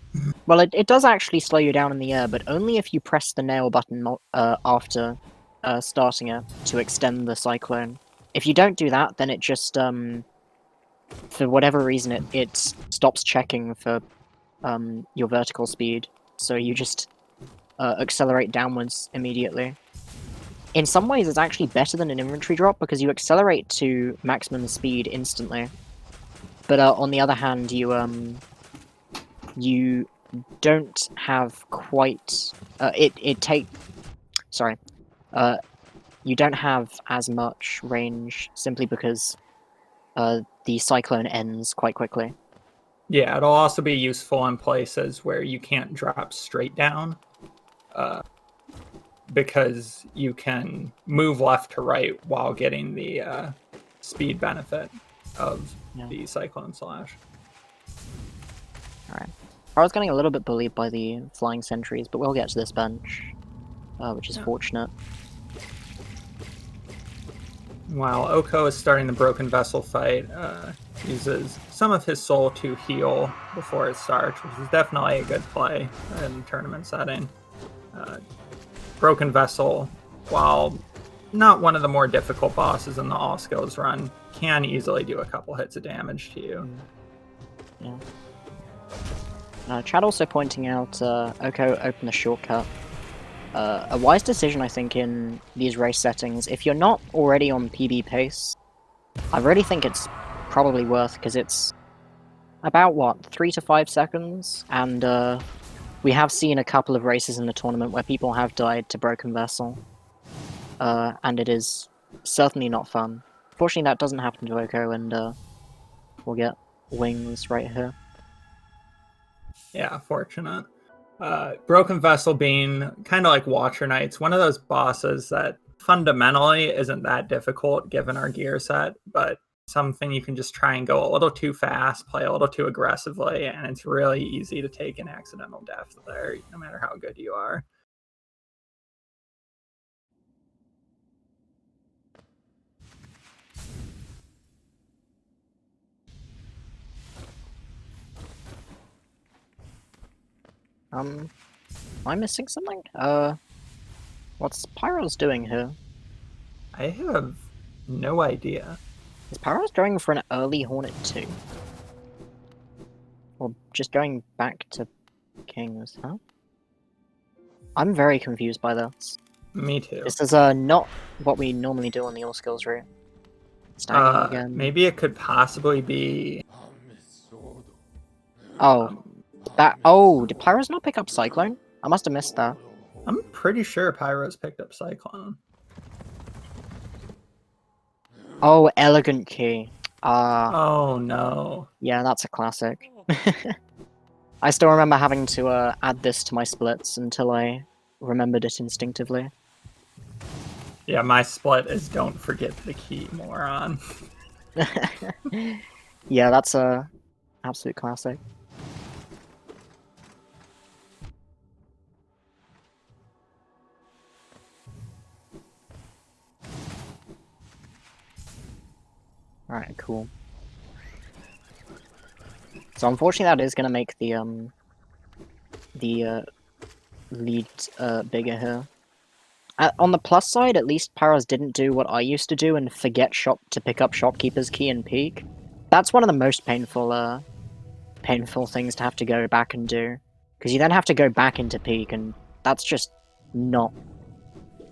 Well, it does actually slow you down in the air, but only if you press the nail button after starting it to extend the Cyclone. If you don't do that, then it just, for whatever reason, it stops checking for your vertical speed, so you just accelerate downwards immediately. in some ways it's actually better than an inventory drop because you accelerate to maximum speed instantly. But on the other hand, you don't have quite you don't have as much range simply because the cyclone ends quite quickly. Yeah, it'll also be useful in places where you can't drop straight down, because you can move left to right while getting the speed benefit of the Cyclone Slash. Alright. I was getting a little bit bullied by the flying sentries, but we'll get to this bench, which is fortunate. While Oko is starting the Broken Vessel fight, uses some of his soul to heal before it starts, which is definitely a good play in tournament setting. Broken Vessel, while not one of the more difficult bosses in the all skills run, can easily do a couple hits of damage to you. Yeah. Chad also pointing out Oko opened the shortcut. A wise decision, I think, in these race settings. If you're not already on PB pace, I really think it's probably worth, because it's about, what, 3 to 5 seconds? And we have seen a couple of races in the tournament where people have died to Broken Vessel. And it is certainly not fun. Fortunately, that doesn't happen to Oko, and we'll get wings right here. Yeah, fortunate. Broken Vessel being kind of like Watcher Knights, one of those bosses that fundamentally isn't that difficult given our gear set, but something you can just try and go a little too fast, play a little too aggressively, and it's really easy to take an accidental death there, no matter how good you are. Am I missing something? What's Pyr0Z doing here? I have no idea. Is Pyr0Z going for an early Hornet 2? Or just going back to Kings, huh? I'm very confused by this. Me too. This is not what we normally do on the all skills route. Stacking again. Maybe it could possibly be... Oh. Did Pyr0Z not pick up Cyclone? I must have missed that. I'm pretty sure Pyr0Z picked up Cyclone. Oh, Elegant Key. Oh no. Yeah, that's a classic. I still remember having to add this to my splits until I remembered it instinctively. Yeah, my split is don't forget the key, moron. Yeah, that's a absolute classic. Alright, cool. So unfortunately that is gonna make the lead bigger here. On the plus side, at least Pyr0Z didn't do what I used to do and forget to pick up Shopkeeper's Key and peek. That's one of the most painful things to have to go back and do. Because you then have to go back into peek, and that's just not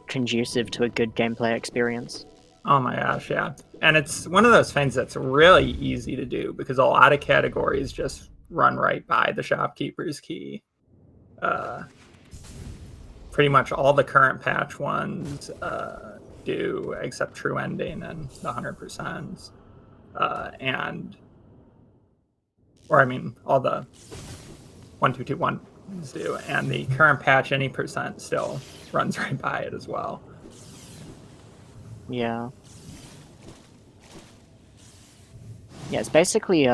conducive to a good gameplay experience. Oh my gosh, yeah. And it's one of those things that's really easy to do because a lot of categories just run right by the Shopkeeper's Key. Pretty much all the current patch ones do, except True Ending and the 100%. All the 1221s do, and the current patch, any percent, still runs right by it as well. Yeah. Yeah, it's basically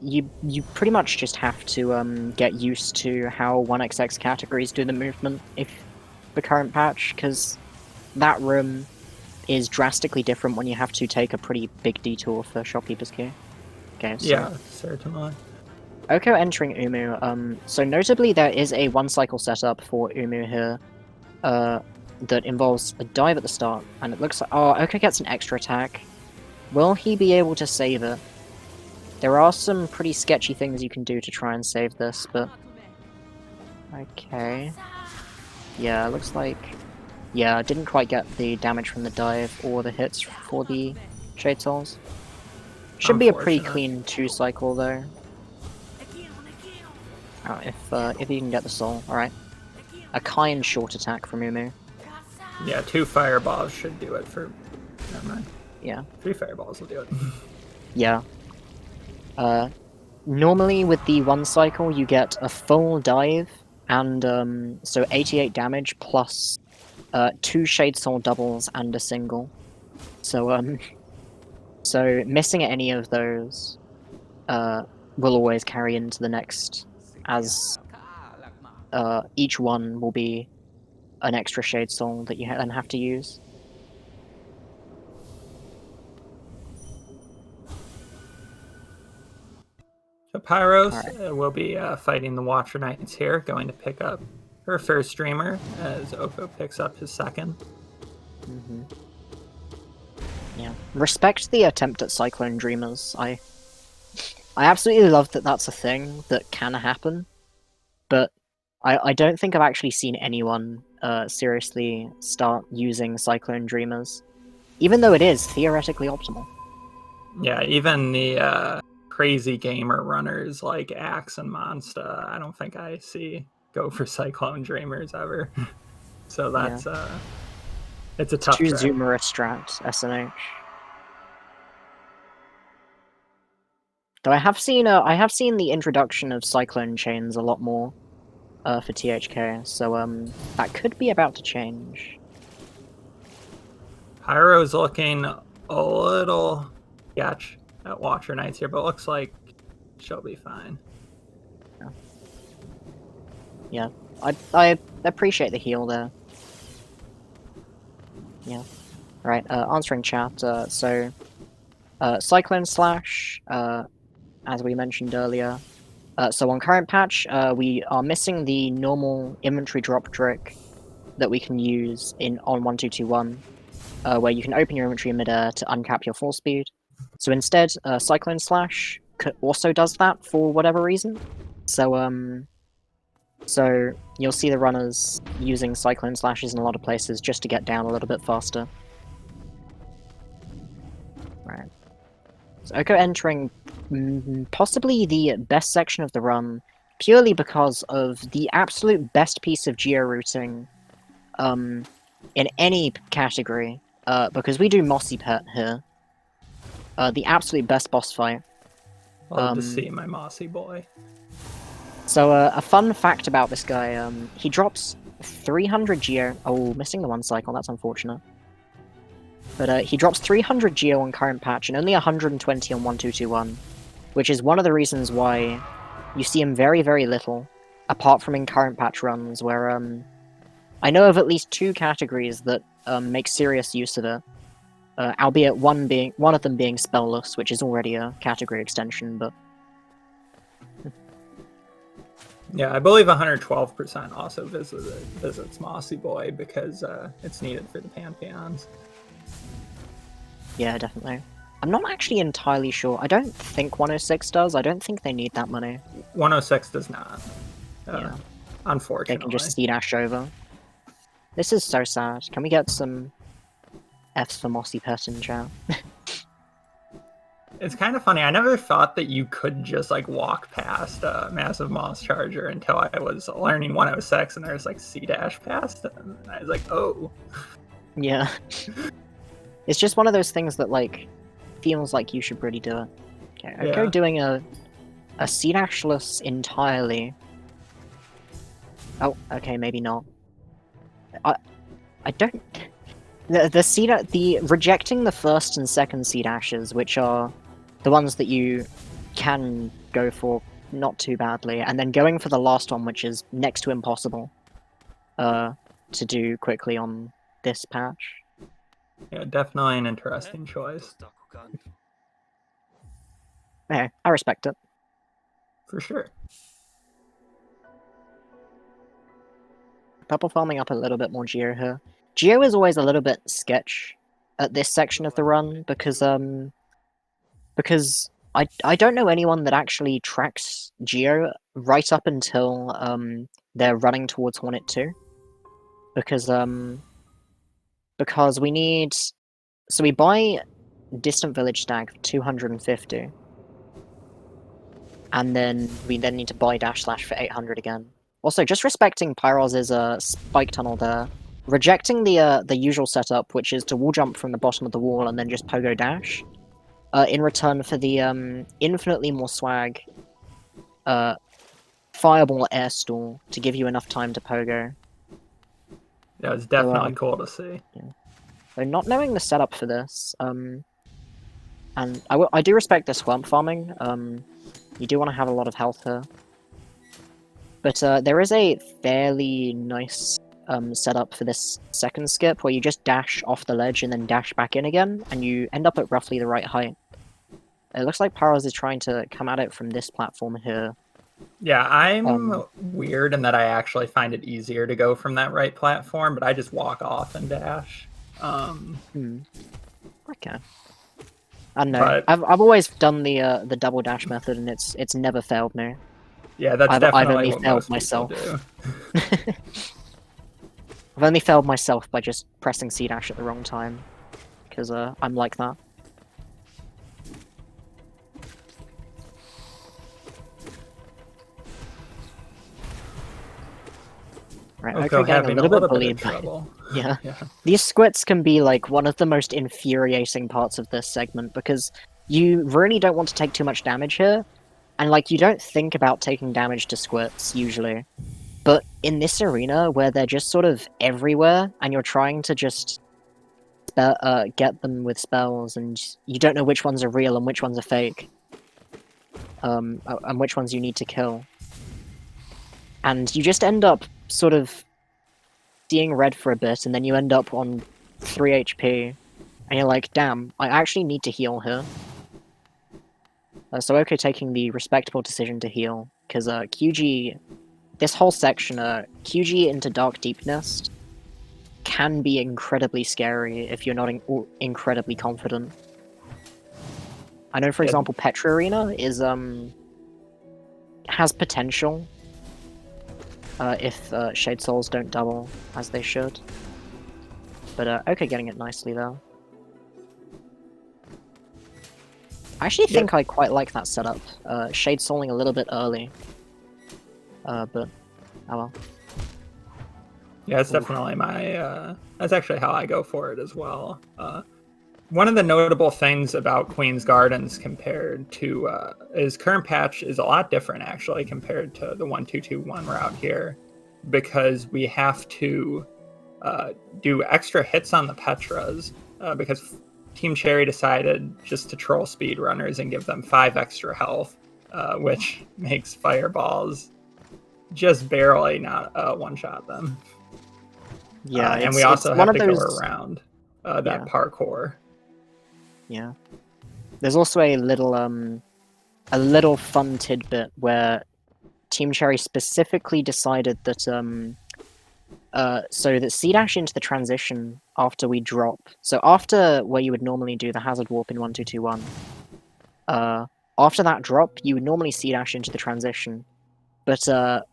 you pretty much just have to get used to how 1xx categories do the movement if the current patch, because that room is drastically different when you have to take a pretty big detour for Shopkeeper's Key. Okay, so Yeah, certainly. Oko entering Umu. So notably there is a one cycle setup for Umu here that involves a dive at the start, and it looks like Oko gets an extra attack. Will he be able to save it? There are some pretty sketchy things you can do to try and save this, but... Okay. Yeah, it looks like... Yeah, didn't quite get the damage from the dive or the hits for the Shade Souls. Should be a pretty Unfortunate. clean 2-cycle though. Oh, if you can get the soul, alright. A kind short attack from Umu. Yeah, 2 fireballs should do it for... Never mind. Yeah. 3 fireballs will do it. Yeah. Normally with the 1-cycle you get a full dive, and so 88 damage plus 2 Shade Soul doubles and a single. So so missing any of those will always carry into the next, as each one will be an extra Shade Soul that you then have to use. So Pyr0Z will be fighting the Watcher Knights here, going to pick up her first streamer as Oko picks up his second. Mm-hmm. Yeah. Respect the attempt at Cyclone Dreamers. I absolutely love that that's a thing that can happen, but I don't think I've actually seen anyone seriously start using Cyclone Dreamers, even though it is theoretically optimal. Yeah, even the crazy gamer runners like Axe and Monsta, I don't think I see go for Cyclone Dreamers ever. So that's it's a tough Too track. Zoomer strat, SNH. Though I have seen the introduction of Cyclone Chains a lot more for THK, so that could be about to change. Pyro's looking a little sketch at Watcher Knights here, but it looks like she'll be fine. Yeah, I appreciate the heal there. Yeah. Right, answering chat, so Cyclone Slash, as we mentioned earlier. So on current patch, we are missing the normal inventory drop trick that we can use on 1221, where you can open your inventory in midair to uncap your full speed. So instead, Cyclone Slash also does that for whatever reason. So you'll see the runners using Cyclone Slashes in a lot of places just to get down a little bit faster. Right. So Oko entering possibly the best section of the run, purely because of the absolute best piece of geo-routing in any category, because we do Mossy Pet here. The absolute best boss fight. Love to see my Mossy boy. So a fun fact about this guy, he drops 300 geo. Oh, missing the 1-cycle, that's unfortunate. But he drops 300 geo on current patch and only 120 on 1221, which is one of the reasons why you see him very, very little, apart from in current patch runs, where I know of at least 2 categories that make serious use of it, albeit one of them being Spellless, which is already a category extension, but... Yeah, I believe 112% also visits Mossy Boy because it's needed for the Pantheons. Yeah, definitely. I'm not actually entirely sure. I don't think 106 does. I don't think they need that money. 106 does not. Yeah. Unfortunately. They can just C-dash over. This is so sad. Can we get some Fs for Mossy Pet in chat? It's kind of funny. I never thought that you could just like walk past a massive Moss Charger until I was learning 106 and there's like C-dash past it. And I was like, oh. Yeah. It's just one of those things that like feels like you should really do it. Okay, Oko doing a C-dashless entirely. Oh, okay, maybe not. I don't. The rejecting the first and second C-dashes, which are the ones that you can go for not too badly, and then going for the last one, which is next to impossible to do quickly on this patch. Yeah, definitely an interesting choice. Yeah, I respect it. For sure. Purple farming up a little bit more Geo here. Geo is always a little bit sketch at this section of the run because I don't know anyone that actually tracks Geo right up until they're running towards Hornet 2. because we need. So we buy distant village stag for 250, and then we need to buy dash slash for 800 again. Also, just respecting Pyr0Z's spike tunnel there, rejecting the usual setup, which is to wall jump from the bottom of the wall and then just pogo dash, in return for the infinitely more swag fireball air stall to give you enough time to pogo. Yeah, it's definitely cool to see. Yeah. So not knowing the setup for this, and I do respect the swamp farming. You do want to have a lot of health here. But there is a fairly nice setup for this second skip where you just dash off the ledge and then dash back in again, and you end up at roughly the right height. It looks like Pyr0Z is trying to come at it from this platform here. Yeah, I'm weird in that I actually find it easier to go from that right platform, but I just walk off and dash. Okay. I don't know. I've always done the double dash method, and it's never failed me. Yeah, that's definitely I've only what failed most myself. people do. I've only failed myself by just pressing C dash at the wrong time, because I'm like that. Right, Okay, getting a little bit bullied. trouble. Yeah. These squits can be like one of the most infuriating parts of this segment because you really don't want to take too much damage here, and like you don't think about taking damage to squits usually. But in this arena where they're just sort of everywhere and you're trying to just get them with spells and you don't know which ones are real and which ones are fake, and which ones you need to kill. And you just end up sort of seeing red for a bit, and then you end up on 3 HP, and you're like, damn, I actually need to heal here. So OK taking the respectable decision to heal, because QG, this whole section, QG into Dark Deep Nest can be incredibly scary if you're not incredibly confident. I know, for example, Petra Arena is has potential if Shade Souls don't double as they should. But OK getting it nicely though. I actually think I quite like that setup. Shade Souling a little bit early. But oh well. Yeah, it's definitely my that's actually how I go for it as well. One of the notable things about Queen's Gardens compared to is current patch is a lot different actually compared to the 1-2-2-1 route here, because we have to do extra hits on the Petras because Team Cherry decided just to troll speedrunners and give them 5 extra health, which makes fireballs just barely not one-shot them. Yeah, and we also have to go around that parkour. Yeah. There's also a little fun tidbit where Team Cherry specifically decided that so that C-dash into the transition after we drop. So after where you would normally do the hazard warp in 1-2-2-1, after that drop, you would normally C-dash into the transition. But for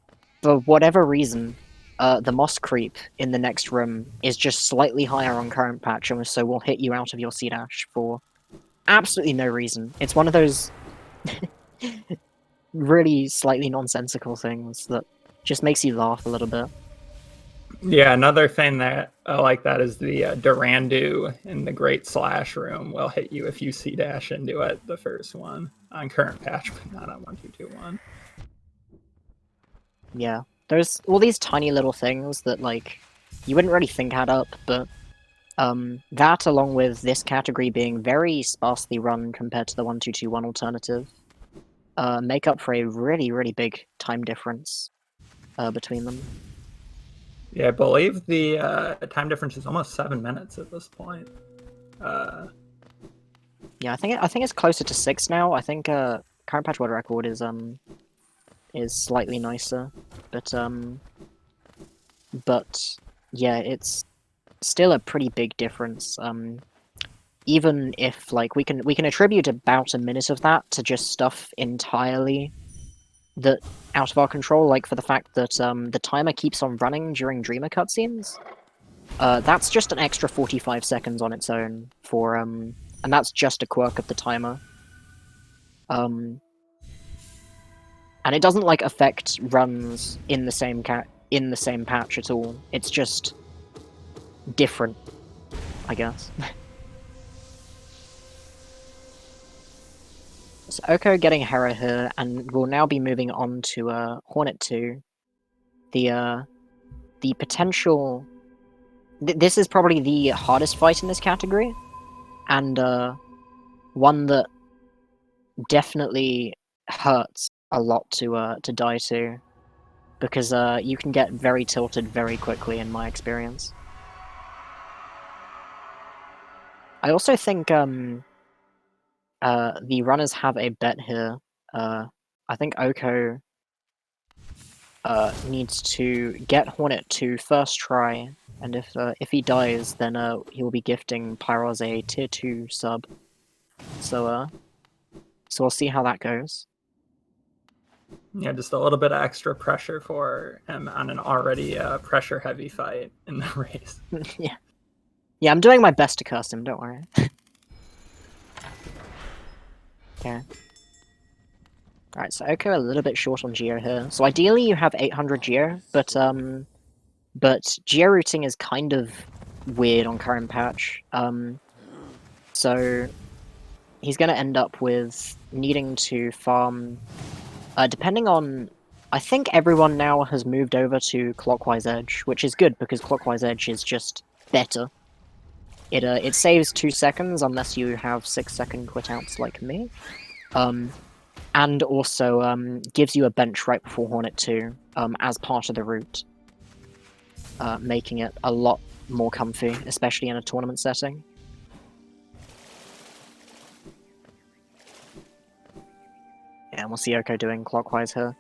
whatever reason, the moss creep in the next room is just slightly higher on current patch, and so will hit you out of your C-dash for absolutely no reason. It's one of those really slightly nonsensical things that just makes you laugh a little bit. Yeah, another thing that I like that is the Durandu in the Great Slash room will hit you if you C-dash into it, the first one, on current patch, but not on 1-2-2-1. Yeah, there's all these tiny little things that, like, you wouldn't really think add up, but that, along with this category being very sparsely run compared to the 1-2-2-1 alternative, make up for a really, really big time difference between them. Yeah, I believe the time difference is almost 7 minutes at this point. Yeah, I think it's closer to 6 now. I think current patch world record is slightly nicer, but yeah, it's still a pretty big difference. Even if like we can attribute about a minute of that to just stuff entirely that out of our control, like for the fact that the timer keeps on running during Dreamer cutscenes. That's just an extra 45 seconds on its own for and that's just a quirk of the timer. And it doesn't like affect runs in the same patch at all. It's just different, I guess. So Oko getting Hera here, and we'll now be moving on to Hornet 2. The potential. This is probably the hardest fight in this category, and one that definitely hurts a lot to die to, because you can get very tilted very quickly in my experience. I also think the runners have a bet here. I think Oko needs to get Hornet 2 first try, and if he dies, then he will be gifting Pyr0Z a tier 2 sub. So we'll see how that goes. Yeah, just a little bit of extra pressure for him on an already pressure-heavy fight in the race. Yeah, I'm doing my best to curse him, don't worry. Okay. Alright, so Oko a little bit short on Geo here. So ideally you have 800 Geo, but Geo routing is kind of weird on current patch. So he's gonna end up with needing to farm, depending on... I think everyone now has moved over to Clockwise Edge, which is good because Clockwise Edge is just better. It saves 2 seconds unless you have 6-second quit-outs like me. And also gives you a bench right before Hornet 2 as part of the route, making it a lot more comfy, especially in a tournament setting. Yeah, and we'll see Oko doing Clockwise here.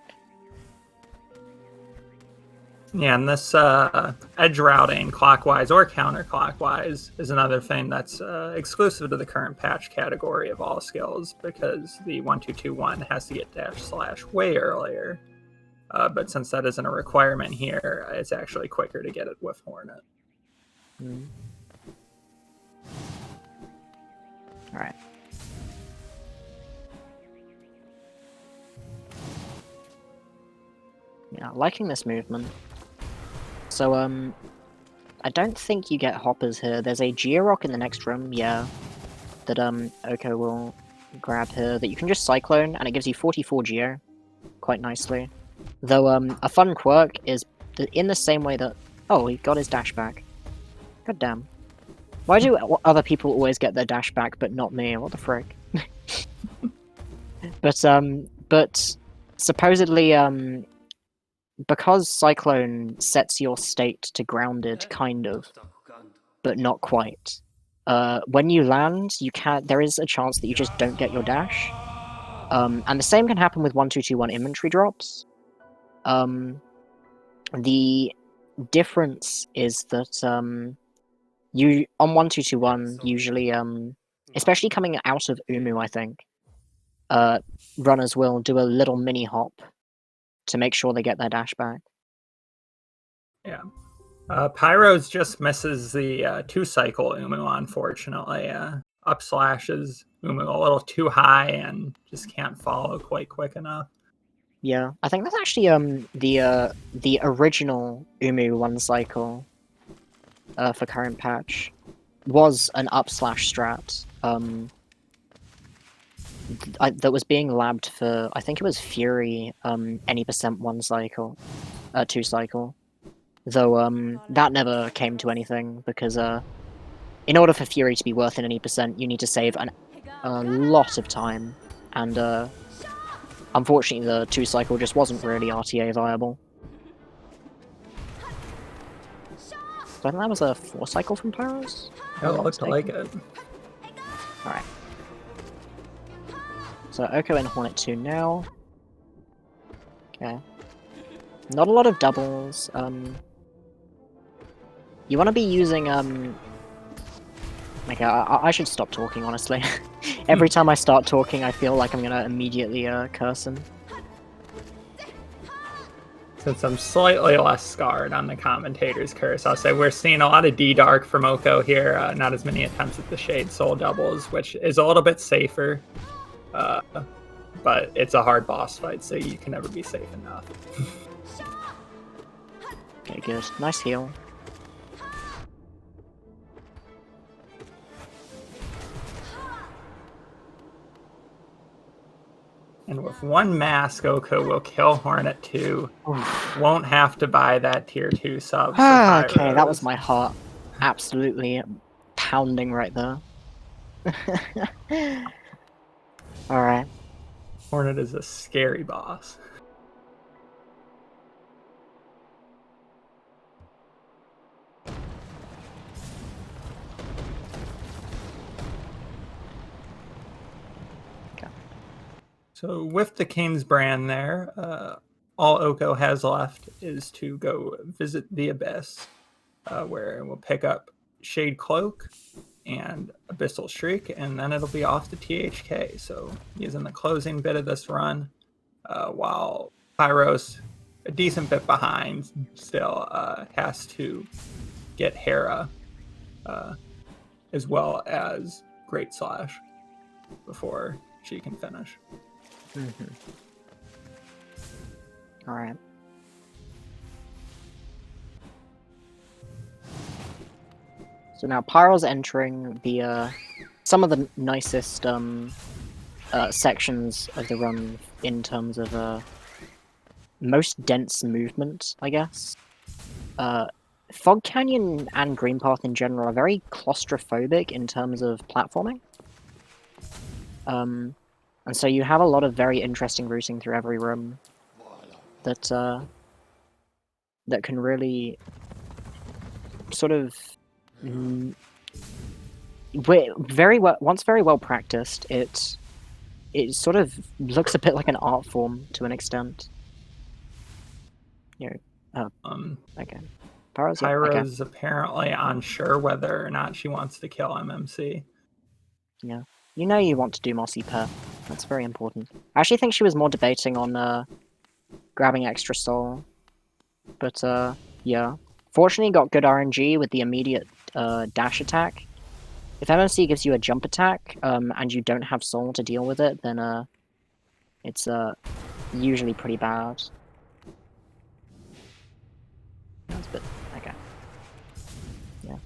Yeah, and this edge routing, clockwise or counterclockwise, is another thing that's exclusive to the current patch category of all skills, because the 1-2-2-1 has to get -- way earlier. But since that isn't a requirement here, it's actually quicker to get it with Hornet. Alright. Yeah, liking this movement. So, I don't think you get hoppers here. There's a Georock in the next room, yeah, that Oko will grab here, that you can just Cyclone, and it gives you 44 Geo, quite nicely. Though, a fun quirk is that in the same way that... Oh, he got his dash back. God damn. Why do other people always get their dash back, but not me? What the frick? But supposedly, because Cyclone sets your state to grounded, kind of, but not quite. When you land, there is a chance that you just don't get your dash. And the same can happen with 1-2-2-1 inventory drops. The difference is that you on 1-2-2-1 usually, especially coming out of Umu, I think, runners will do a little mini hop to make sure they get their dash back. Yeah. Pyros just misses the 2-cycle Umu, unfortunately. Up slashes Umu a little too high and just can't follow quite quick enough. Yeah, I think that's actually the original Umu 1-cycle for current patch was an up slash strat. That was being labbed for, I think it was Fury, any percent 1-cycle, 2-cycle. Though, that never came to anything, because, in order for Fury to be worth an any percent, you need to save a lot of time, and, unfortunately the 2-cycle just wasn't really RTA viable. So I think that was a 4-cycle from Pyros? Oh, it looked like it. Alright. So Oko and Hornet 2 now. Okay. Not a lot of doubles. You want to be using, Okay, I should stop talking, honestly. Every time I start talking, I feel like I'm gonna immediately curse him. Since I'm slightly less scarred on the commentator's curse, I'll say we're seeing a lot of D-Dark from Oko here. Not as many attempts at the Shade Soul doubles, which is a little bit safer. But it's a hard boss fight, so you can never be safe enough. Okay, good. Nice heal. And with one mask, Oko will kill Hornet 2. Won't have to buy that tier 2 sub for Pyr0Z. Okay, that was my heart absolutely pounding right there. Alright. Hornet is a scary boss. So with the King's Brand there, all Oko has left is to go visit the Abyss, where we'll pick up Shade Cloak and Abyssal Shriek, and then it'll be off to THK. So using the closing bit of this run, while Pyr0Z, a decent bit behind, still has to get Hera, as well as Great Slash, before she can finish. Alright. So now Pyro's entering the some of the nicest sections of the run in terms of most dense movement, I guess. Fog Canyon and Green Path in general are very claustrophobic in terms of platforming. And so you have a lot of very interesting routing through every room that that can really sort of once very well practiced, it sort of looks a bit like an art form to an extent. You know, okay. Pyr0Z is apparently unsure whether or not she wants to kill MMC. Yeah. You know you want to do Mossy Pair. That's very important. I actually think she was more debating on grabbing extra soul. But yeah. Fortunately got good RNG with the immediate dash attack. If MMC gives you a jump attack, and you don't have soul to deal with it, then it's usually pretty bad. That's a bit okay. Yeah.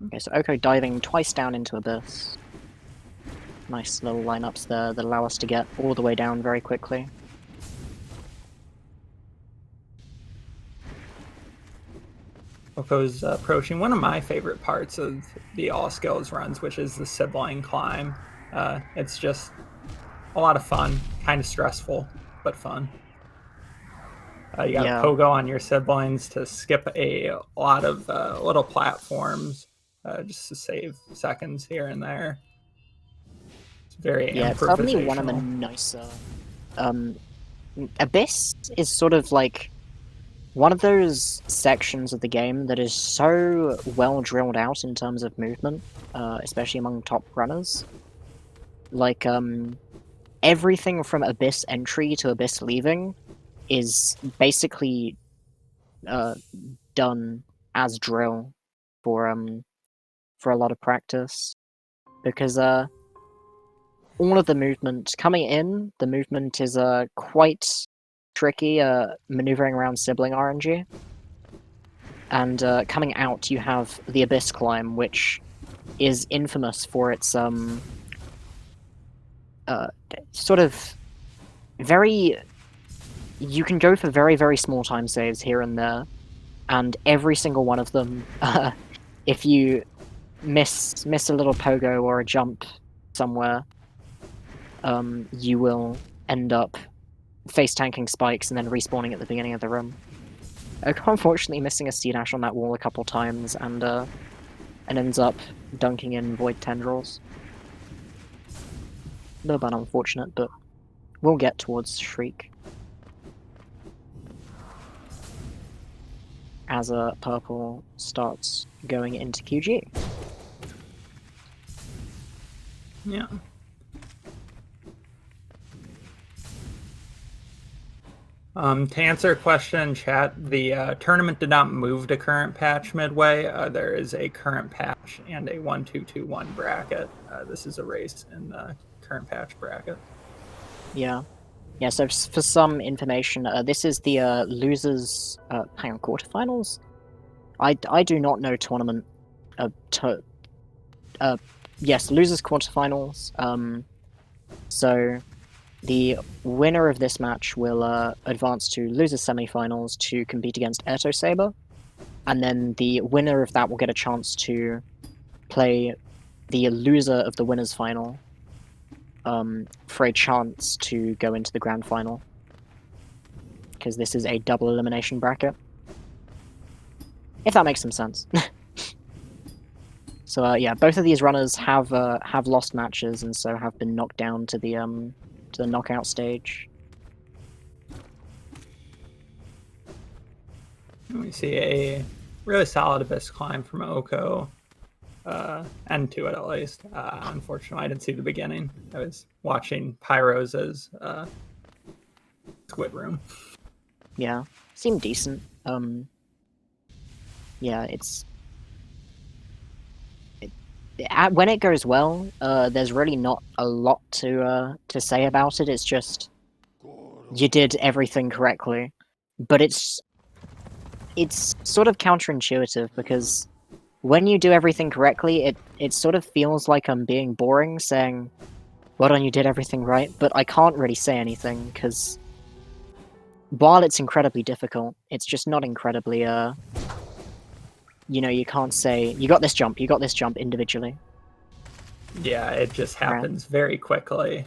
Okay, so Oko diving twice down into Abyss. Nice little lineups there that allow us to get all the way down very quickly. Oko's approaching one of my favorite parts of the All Skills runs, which is the sibling climb. It's just a lot of fun, kind of stressful, but fun. You got to pogo on your siblings to skip a lot of little platforms just to save seconds here and there. Very it's certainly one of the nicer. Abyss is sort of like one of those sections of the game that is so well drilled out in terms of movement, especially among top runners. Like, everything from Abyss entry to Abyss leaving is basically done as drill for a lot of practice, because all of the movement coming in, the movement is quite tricky, maneuvering around sibling RNG. And coming out, you have the Abyss climb, which is infamous for its sort of very. You can go for very, very small time saves here and there, and every single one of them, if you miss a little pogo or a jump somewhere, you will end up face tanking spikes and then respawning at the beginning of the room. Unfortunately missing a C-dash on that wall a couple times and ends up dunking in Void Tendrils. A little bit unfortunate, but we'll get towards Shriek. As purple starts going into QG. Yeah. To answer a question in chat, the tournament did not move to current patch midway. There is a current patch and a 1-2-2-1 bracket. This is a race in the current patch bracket. Yeah. Yeah, so for some information, this is the losers. Hang on, quarterfinals. I do not know tournament. Yes, losers quarterfinals. So the winner of this match will advance to losers semifinals to compete against Erto Saber, and then the winner of that will get a chance to play the loser of the winners final for a chance to go into the grand final, because this is a double elimination bracket. If that makes some sense. So yeah, both of these runners have lost matches and so have been knocked down to the knockout stage. We see a really solid abyss climb from Oko, end to it at least. Unfortunately, I didn't see the beginning. I was watching Pyr0Z's Squid Room. Yeah, seemed decent. Yeah, when it goes well, there's really not a lot to say about it. It's just you did everything correctly, but it's sort of counterintuitive because when you do everything correctly, it sort of feels like I'm being boring, saying, "Well done, you did everything right," but I can't really say anything because while it's incredibly difficult, it's just not incredibly you can't say you got this jump individually. Yeah, it just happens very quickly,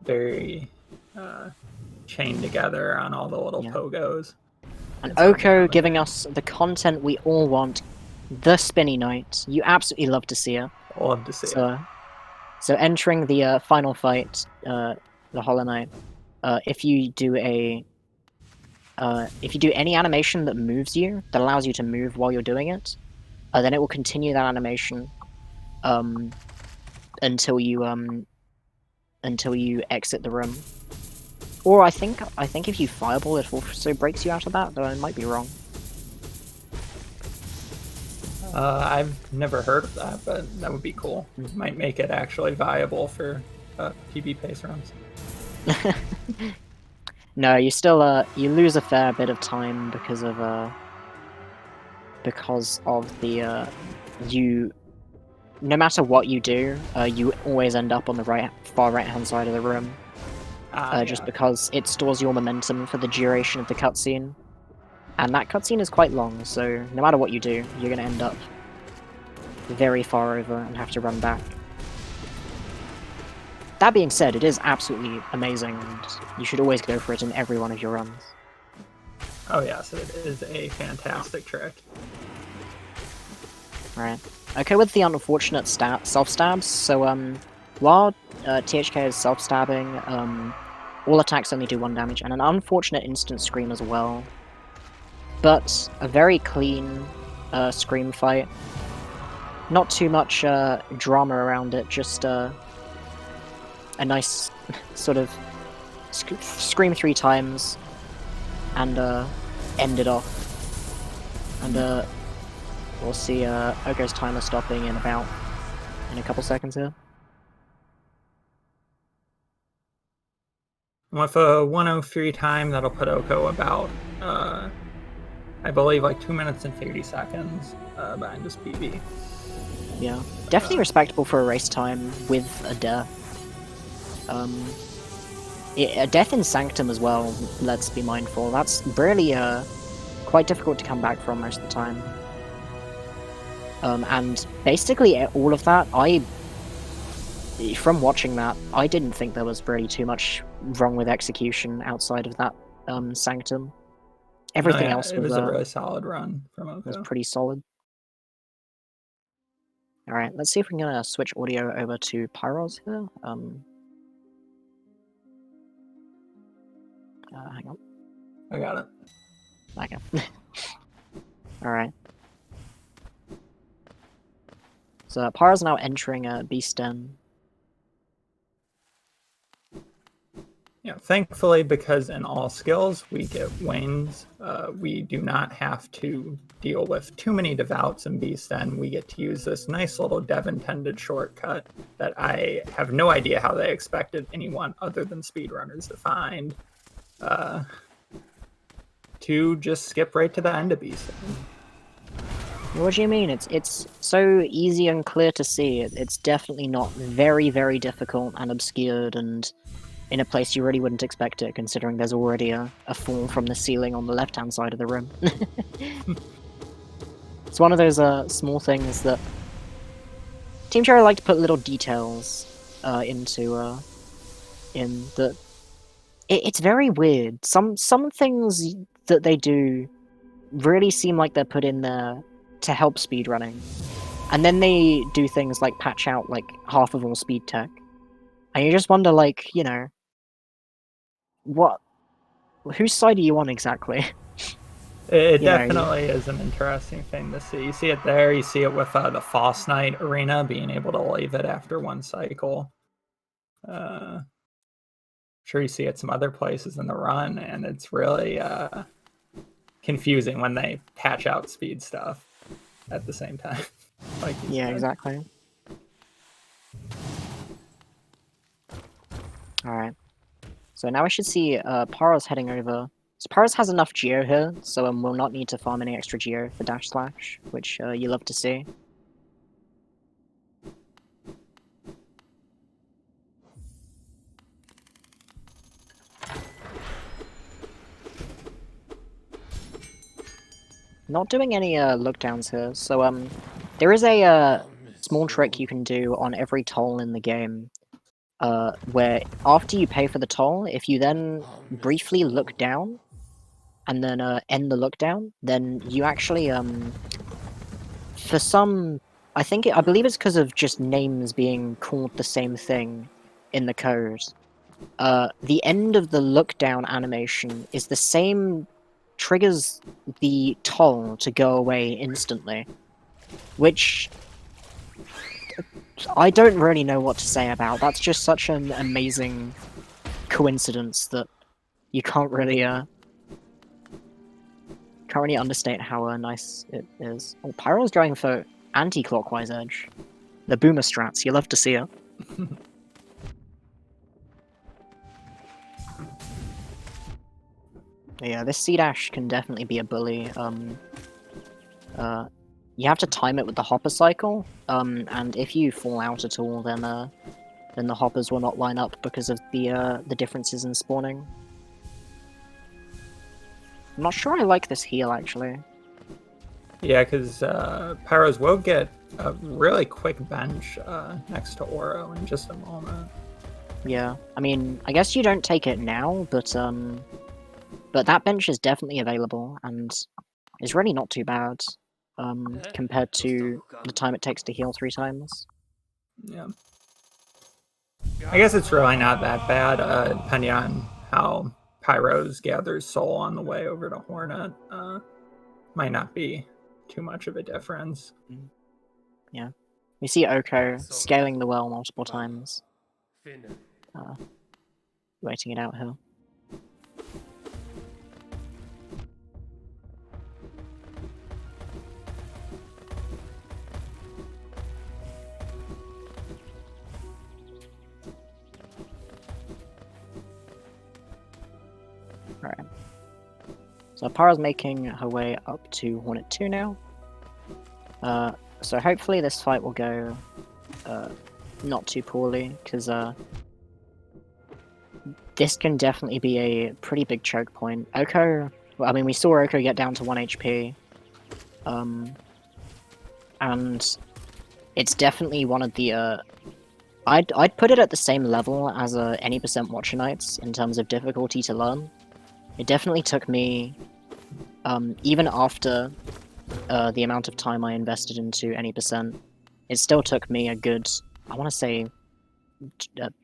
very chained together on all the little pogos. And Oko giving us the content we all want, the Spinny Knight. You absolutely love to see it. Love to see it. So entering the final fight, the Hollow Knight, if you do any animation that moves you, that allows you to move while you're doing it, then it will continue that animation until you exit the room. Or I think if you fireball, it also breaks you out of that, though I might be wrong. I've never heard of that, but that would be cool. Might make it actually viable for PB pace runs. No, you still you lose a fair bit of time because of the you. No matter what you do, you always end up on the far right hand side of the room. Just because it stores your momentum for the duration of the cutscene. And that cutscene is quite long, so no matter what you do, you're going to end up very far over and have to run back. That being said, it is absolutely amazing, and you should always go for it in every one of your runs. Oh yes, it is a fantastic trick. Right. Okay, with the unfortunate self-stabs, so while THK is self-stabbing, all attacks only do 1 damage, and an unfortunate instant scream as well. But a very clean scream fight. Not too much drama around it, just a nice sort of scream 3 times and end it off. And we'll see Oko's timer stopping in a couple seconds here. With a 103 time, that'll put Oko about, I believe, like 2 minutes and 30 seconds behind this PB. Yeah, definitely respectable for a race time with a death. A death in Sanctum as well, let's be mindful. That's really quite difficult to come back from most of the time. And basically all of that, from watching that, I didn't think there was really too much wrong with execution outside of that Sanctum. Everything else was a really solid run from Oko. Was pretty solid. Alright, let's see if we can switch audio over to Pyr0Z here. Hang on. I got it. Okay. Alright. So Pyr0Z now entering Beast Den. Yeah, thankfully, because in all skills we get wings, we do not have to deal with too many devouts and beasts, and we get to use this nice little dev-intended shortcut that I have no idea how they expected anyone other than speedrunners to find, to just skip right to the end of beast. What do you mean? It's so easy and clear to see. It's definitely not very, very difficult and obscured and in a place you really wouldn't expect it, considering there's already a fall from the ceiling on the left-hand side of the room. It's one of those small things that Team Cherry like to put little details into in that. It's very weird. Some things that they do really seem like they're put in there to help speedrunning, and then they do things like patch out like half of all speed tech, and you just wonder, like, you know, what? Whose side are you on exactly? It definitely is an interesting thing to see. You see it there. You see it with the False Knight arena being able to leave it after one cycle. Sure, you see it some other places in the run, and it's really confusing when they patch out speed stuff at the same time. Like yeah, said. Exactly. Alright. So now I should see Pyr0Z heading over. So Pyr0Z has enough geo here, so we'll not need to farm any extra geo for dash slash, which you love to see. Not doing any lookdowns here, so there is a small trick you can do on every toll in the game, where after you pay for the toll, if you then briefly look down, and then end the look down, then you actually for some, I believe it's because of just names being called the same thing in the code. The end of the look down animation is the same, triggers the toll to go away instantly, which I don't really know what to say about. That's just such an amazing coincidence that you can't really understate how nice it is. Oh, Pyr0Z's going for anti-clockwise edge. The boomer strats, you love to see it. Yeah, this C-dash can definitely be a bully. You have to time it with the hopper cycle, and if you fall out at all, then the hoppers will not line up because of the differences in spawning. I'm not sure I like this heal, actually. Yeah, because Pyr0Z will get a really quick bench next to Oro in just a moment. Yeah, I mean, I guess you don't take it now, but that bench is definitely available, and is really not too bad, compared to the time it takes to heal 3 times. Yeah. I guess it's really not that bad, depending on how Pyr0Z gathers soul on the way over to Hornet. Might not be too much of a difference. Yeah. We see OhkoXar scaling the well multiple times. Waiting it out here. Alright. So Pyr0Z's making her way up to Hornet 2 now. So hopefully this fight will go not too poorly, because this can definitely be a pretty big choke point. OhkoXar, well, I mean, we saw OhkoXar get down to 1 HP, and it's definitely one of the I'd put it at the same level as any % Watcher Knights in terms of difficulty to learn. It definitely took me, even after the amount of time I invested into any %, it still took me a good, I want to say,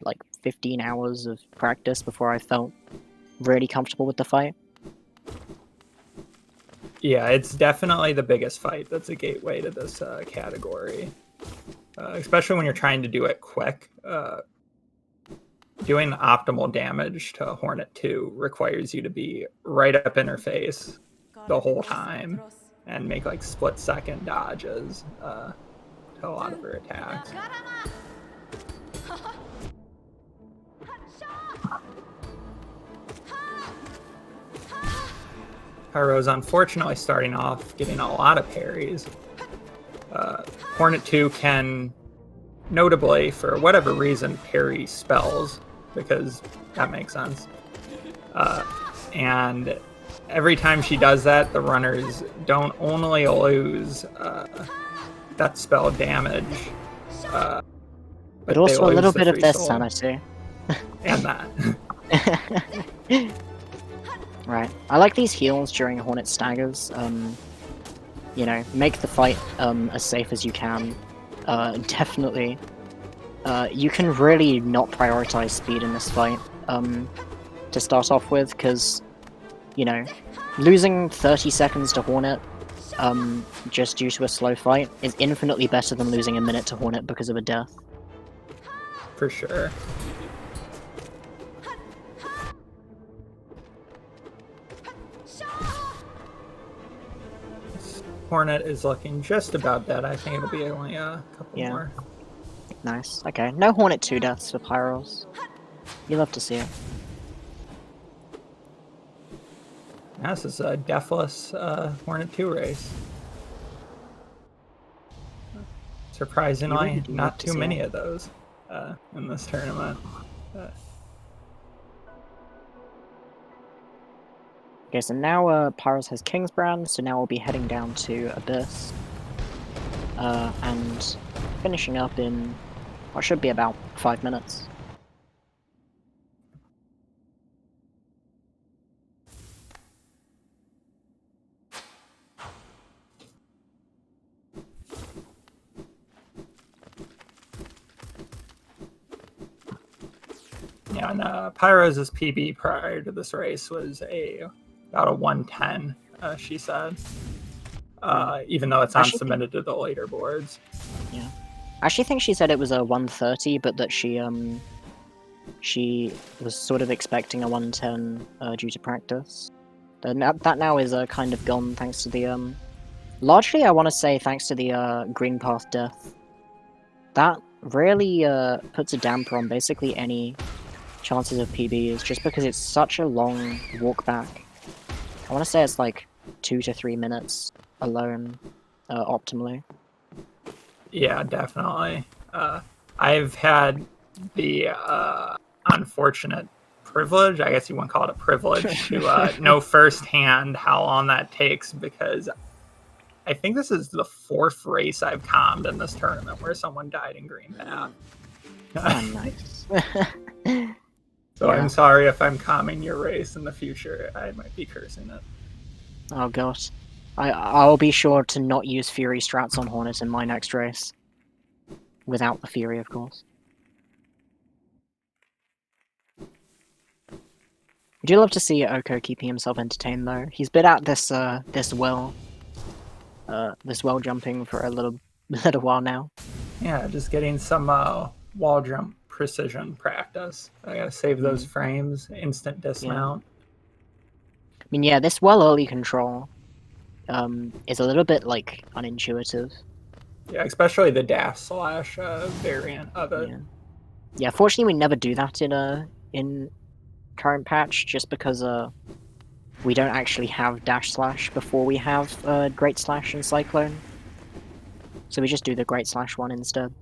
like 15 hours of practice before I felt really comfortable with the fight. Yeah, it's definitely the biggest fight that's a gateway to this category. Especially when you're trying to do it quick. doing optimal damage to Hornet 2 requires you to be right up in her face the whole time and make like split-second dodges to a lot of her attacks. Pyr0Z unfortunately starting off getting a lot of parries. Hornet 2 can, notably, for whatever reason, parry spells, because that makes sense. And every time she does that, the runners don't only lose that spell damage, but also a little bit of their soul. sanity. And that. Right. I like these heals during Hornet staggers. You know, make the fight as safe as you can. Definitely. You can really not prioritize speed in this fight to start off with, because, you know, losing 30 seconds to Hornet just due to a slow fight is infinitely better than losing a minute to Hornet because of a death. For sure. Hornet is looking just about dead. I think it'll be only a couple more. Nice. Okay. No Hornet 2 deaths for Pyr0Z. You love to see it. Yeah, this is a deathless Hornet 2 race. Surprisingly, really not too many of those in this tournament. Okay, so now Pyr0Z has Kingsbrand, so now we'll be heading down to Abyss. And finishing up in what should be about 5 minutes. Yeah, and Pyr0Z's PB prior to this race was about a 110, she said. Even though it's not submitted to the leaderboards. Yeah. I actually think she said it was a 130, but that she was sort of expecting a 110 due to practice. That now is kind of gone thanks to the largely I want to say thanks to the Green Path death. That really puts a damper on basically any chances of PBs, just because it's such a long walk back. I want to say it's like 2 to 3 minutes alone, optimally. Yeah, definitely. I've had the unfortunate privilege, I guess you wouldn't call it a privilege, to know firsthand how long that takes, because I think this is the 4th race I've calmed in this tournament where someone died in Green Path. Oh, nice. So yeah. I'm sorry if I'm calming your race in the future. I might be cursing it. Oh god. I'll be sure to not use Fury strats on Hornet in my next race. Without the Fury, of course. Would you love to see Oko keeping himself entertained though? He's been at this well jumping for a little while now. Yeah, just getting some wall jump precision practice. I gotta save those frames, instant dismount. Yeah. I mean, yeah, this well early control is a little bit like unintuitive. Yeah, especially the dash slash variant of it. Yeah, fortunately we never do that in current patch, just because we don't actually have dash slash before we have great slash and cyclone. So we just do the great slash one instead.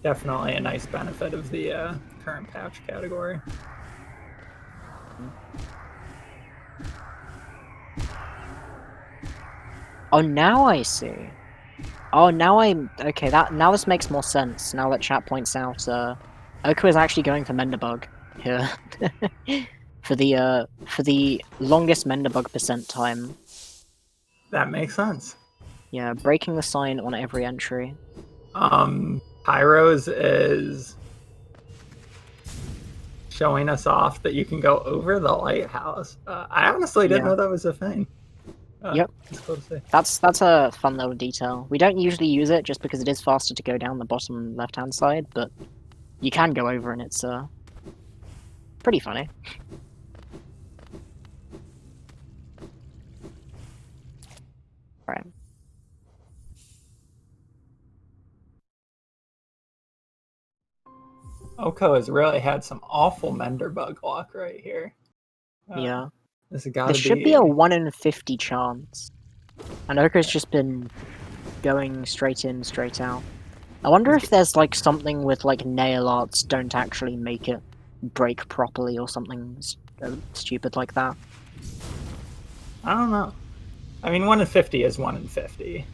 Definitely a nice benefit of the current patch category. Oh, now I see. Oh, now okay. Now this makes more sense. Now that chat points out, Oko is actually going for Menderbug here for the longest Menderbug percent time. That makes sense. Yeah, breaking the sign on every entry. Pyr0Z is showing us off that you can go over the lighthouse. I honestly didn't know that was a thing. Yep. It's cool to see. That's a fun little detail. We don't usually use it just because it is faster to go down the bottom left-hand side, but you can go over and it's pretty funny. Right. Oko has really had some awful mender bug luck right here. Yeah. This has got There to should be a 1 in 50 chance. And Oko's just been going straight in, straight out. I wonder if there's like something with like nail arts don't actually make it break properly or something stupid like that. I don't know. I mean, 1 in 50 is 1 in 50.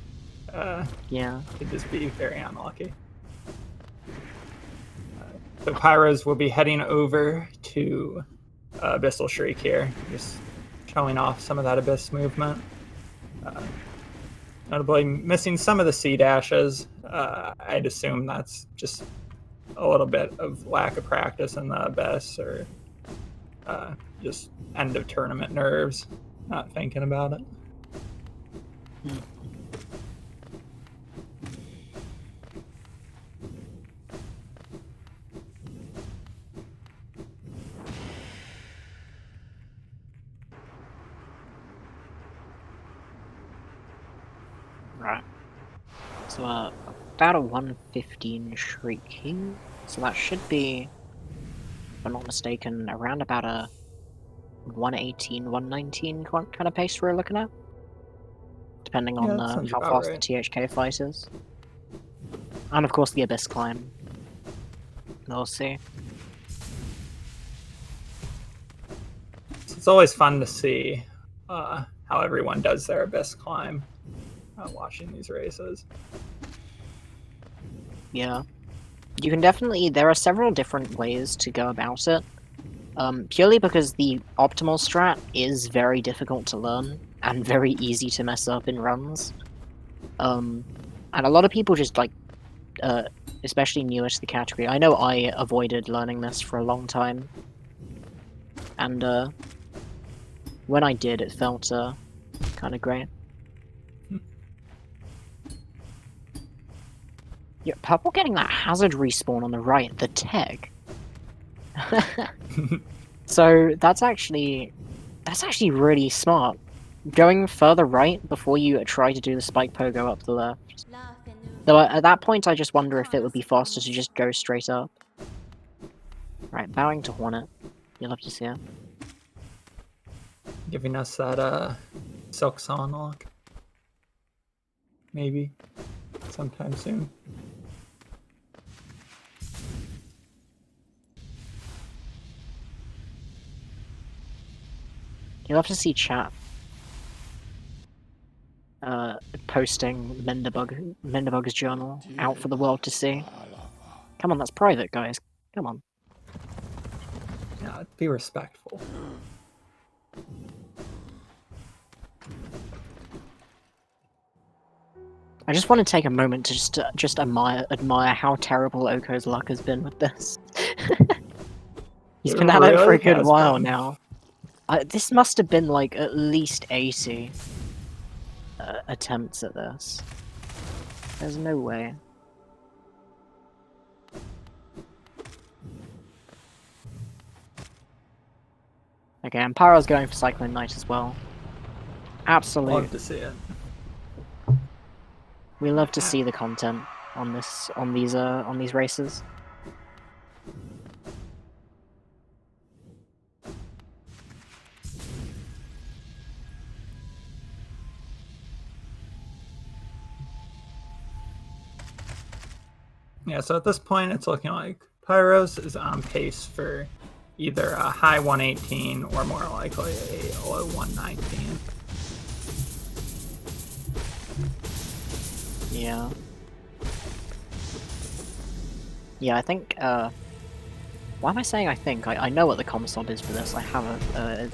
Yeah. Could just be very unlucky. So Pyros will be heading over to Abyssal Shriek here, just showing off some of that Abyss movement. Notably missing some of the C dashes. I'd assume that's just a little bit of lack of practice in the Abyss, or just end of tournament nerves, not thinking about it. Right. So about a 115 Shriek here. So that should be, if I'm not mistaken, around about a 118, 119 kind of pace we're looking at. Depending on how fast the THK fight is. And of course the Abyss climb. We'll see. It's always fun to see how everyone does their Abyss climb watching these races. Yeah. You can definitely, there are several different ways to go about it. Purely because the optimal strat is very difficult to learn and very easy to mess up in runs. And a lot of people just like, especially newer to the category. I know I avoided learning this for a long time. And when I did, it felt kind of great. Yeah, Purple getting that hazard respawn on the right, the tag. So that's actually really smart. Going further right before you try to do the spike pogo up the left. Though at that point I just wonder if it would be faster to just go straight up. Right, bowing to Hornet. You'll love to see it. Giving us that Silk Song lock. Maybe. Sometime soon. You'll have to see chat posting Menderbug's journal out for the world to see. Come on, that's private, guys. Come on. Yeah, be respectful. I just want to take a moment to just admire how terrible Oko's luck has been with this. He's been at it for a good while now. This must have been like at least 80 attempts at this. There's no way. Okay, and Pyro's going for Cyclone Knight as well. Absolutely. Love to see it. We love to see the content on these races. Yeah, so at this point, it's looking like Pyr0Z is on pace for either a high 118 or more likely a low 119. Yeah. Yeah, I think, why am I saying I think? I know what the comsop is for this. I have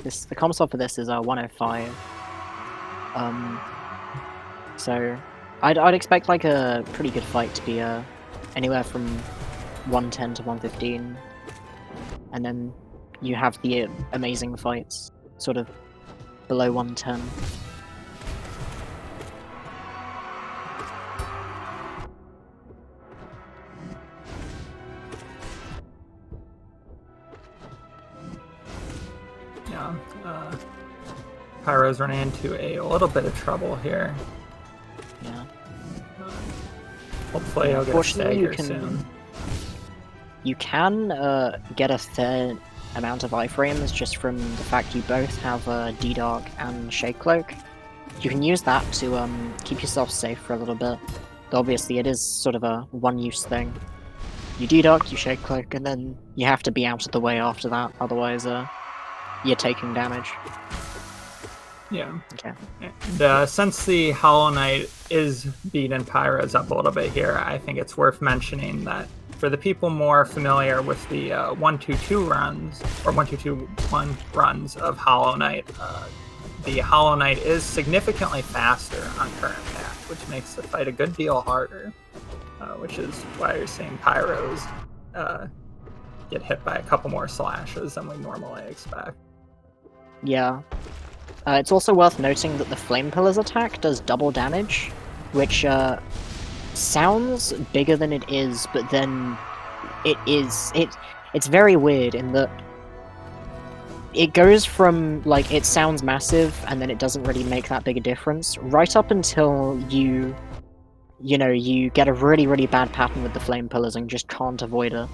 the comsop for this is 105. So, I'd expect like a pretty good fight to be anywhere from 110 to 115. And then you have the amazing fights, sort of below 110. Pyro's running into a little bit of trouble here. Yeah. Hopefully he'll get a Unfortunately, stagger soon. You can get a fair amount of iframes just from the fact you both have D-Dark and Shade Cloak. You can use that to keep yourself safe for a little bit. But obviously, it is sort of a one-use thing. You D-Dark, you Shade Cloak, and then you have to be out of the way after that, otherwise you're taking damage. Yeah. Okay. And since the Hollow Knight is beating Pyros up a little bit here, I think it's worth mentioning that for the people more familiar with the 1-2-2 runs, or 1-2-2-1 runs of Hollow Knight, the Hollow Knight is significantly faster on current patch, which makes the fight a good deal harder, which is why you're seeing Pyros get hit by a couple more slashes than we normally expect. Yeah. It's also worth noting that the Flame Pillar's attack does double damage, which sounds bigger than it is, but then it's very weird in that it goes from, like, it sounds massive, and then it doesn't really make that big a difference, right up until you get a really, really bad pattern with the Flame Pillars and just can't avoid it.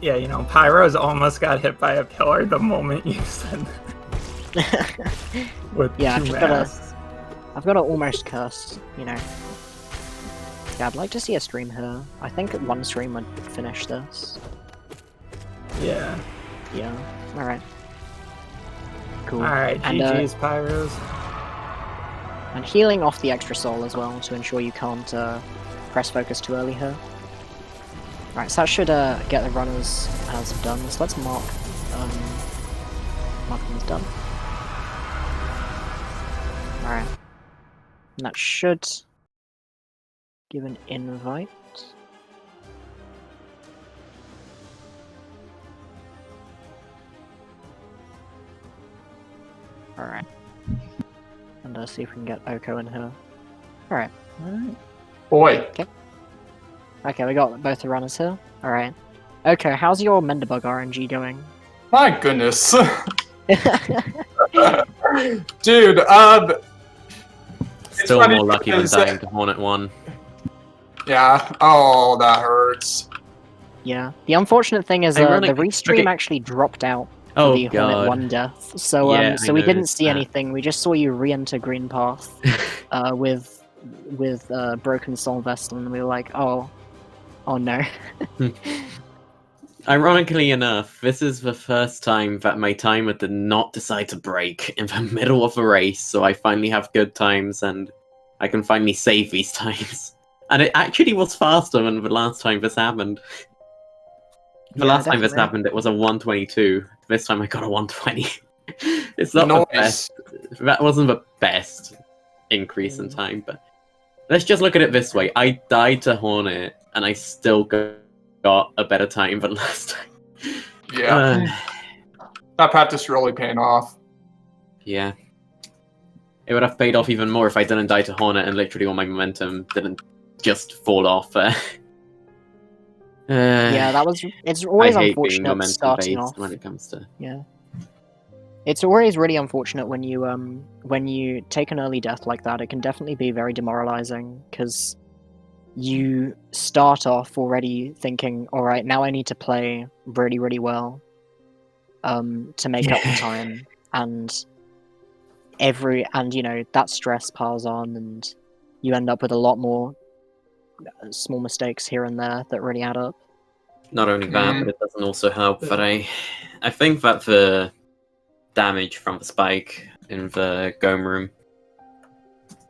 Yeah, Pyros almost got hit by a pillar the moment you said with yeah, two I've got a almost curse, Yeah, I'd like to see a stream here. I think one stream would finish this. Yeah. Yeah. Alright. Cool. Alright, GG's Pyros. And healing off the extra soul as well to ensure you can't press focus too early here. Right, so that should get the runners as done. So let's mark them as done. Alright. And that should give an invite. Alright. And see if we can get Oko in here. Alright. Boy. Okay, we got both the runners here. Alright. Okay, how's your Mendebug RNG going? My goodness. Dude, Still funny more lucky than because, dying to Hornet 1. yeah. Oh, that hurts. Yeah. The unfortunate thing is the Ironically- restream okay. actually dropped out for Oh the Hornet god. 1 death. So Yeah, so I we didn't noticed see that. anything. We just saw you re-enter Green Path with Broken Soul Vessel, and we were like, oh no. Ironically enough, this is the first time that my timer did not decide to break in the middle of a race, so I finally have good times and I can finally save these times. And it actually was faster than the last time this happened. The last time this happened, it was a 122. This time I got a 120. It's not the best. That wasn't the best increase in time, but let's just look at it this way. I died to Hornet, and I still got a better time than last time. Yeah. That practice really paying off. Yeah. It would have paid off even more if I didn't die to Hornet and literally all my momentum didn't just fall off. Yeah, it's always I hate being unfortunate momentum starting based off. when it comes to... Yeah. It's always really unfortunate when you take an early death like that. It can definitely be very demoralizing, because you start off already thinking, alright, now I need to play really, really well to make up the time, and that stress piles on, and you end up with a lot more small mistakes here and there that really add up. Not only that, but it doesn't also help that I think that the damage from the spike in the Gome room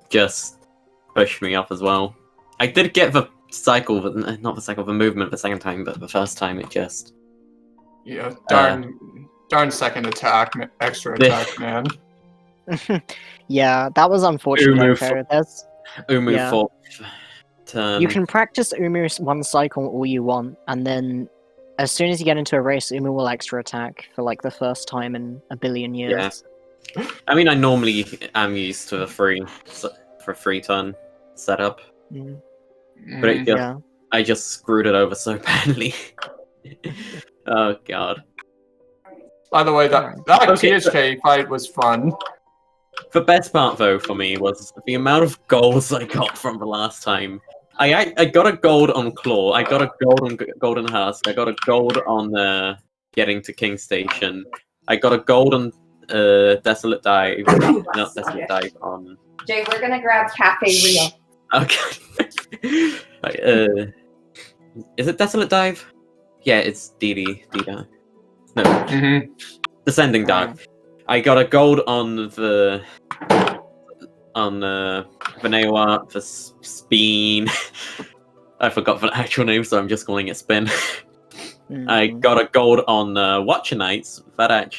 just pushed me up as well. I did get the cycle, but not the cycle, the movement the second time, but the first time it just... Yeah, darn second attack, extra attack, man. Yeah, that was unfortunate. Umu fourth turn. You can practice Umu one cycle all you want, and then as soon as you get into a race, Umu will extra attack for like the first time in a billion years. Yeah. I mean, I normally am used to the free turn setup, but I just screwed it over so badly. Oh god. By the way, that Okay, THK fight was fun. The best part, though, for me was the amount of golds I got from the last time. I got a gold on Claw. I got a gold on Golden Husk. I got a gold on getting to King Station. I got a gold on Desolate Dive. Not Desolate Dive. On. Jay, we're gonna grab Cafe Rio. Okay. Is it Desolate Dive? Yeah, it's DD. No. Mm-hmm. Descending Dive. I got a gold on the Veneo Art for Speen. I forgot the actual name, so I'm just calling it Spin. I got a gold on Watcher Knights. That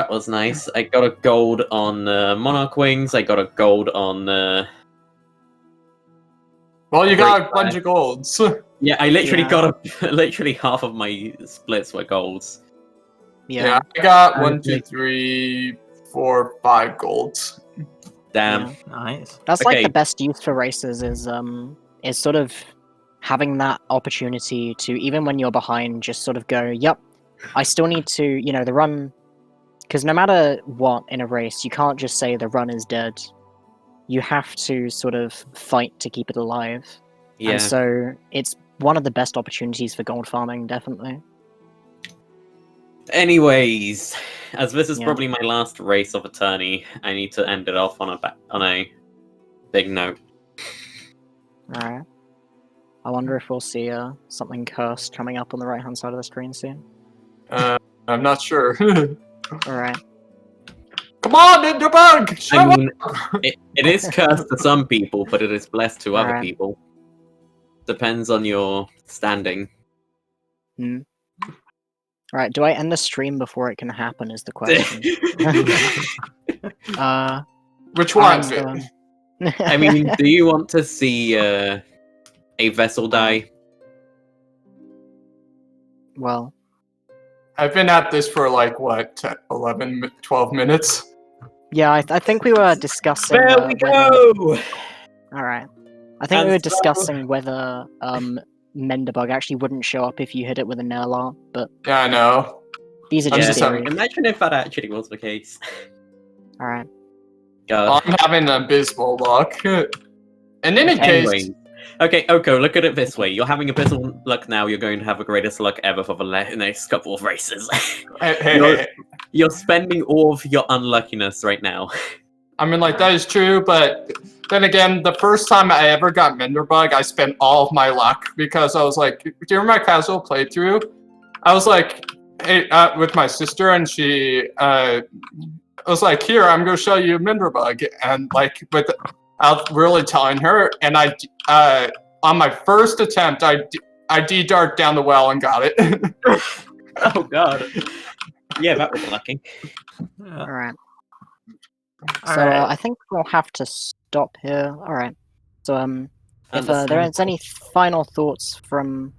was nice. I got a gold on Monarch Wings. I got a gold on. Well, you got a Great bunch of golds. Yeah, I literally got literally half of my splits were golds. Yeah, I got 1, 2, 3, 4, 5 golds. Damn. Yeah. Nice. That's Okay. like the best use for races is sort of having that opportunity to, even when you're behind, just sort of go, yep, I still need to, you know, the run, because no matter what in a race, you can't just say the run is dead. You have to sort of fight to keep it alive. Yeah. And so it's one of the best opportunities for gold farming, definitely. Anyways, as this is Yeah. probably my last race of a tourney, I need to end it off on a big note. Alright. I wonder if we'll see something cursed coming up on the right hand side of the screen soon. I'm not sure. Alright. Come on, Ninderbug! Show I mean, up! it is cursed to some people, but it is blessed to other Alright. people. Depends on your standing. Alright, do I end the stream before it can happen is the question. Which one? I mean, do you want to see a vessel die? well, I've been at this for like, what, 11, 12 minutes? yeah, I think we were discussing. There we go! Alright. I think we And were so- discussing whether Menderbug actually wouldn't show up if you hit it with a nail art, but Yeah, I know. these are I'm just just having- theories. Imagine if that actually was the case. Alright. God. I'm having abysmal luck. In any Anyways. case, Okay, Oko, look at it this way. You're having abysmal luck now, you're going to have the greatest luck ever for the next couple of races. hey. You're spending all of your unluckiness right now. I mean, like, that is true, but then again, the first time I ever got Menderbug, I spent all of my luck because I was like, during my casual playthrough, I was like, hey, with my sister, and she was like, here, I'm going to show you Menderbug. And, like, without really telling her, and I, on my first attempt, I D-dart down the well and got it. Oh, God. Yeah, that was lucky. Yeah. Alright. All So right. I think we'll have to stop here. Alright. So if there Understand. is any final thoughts from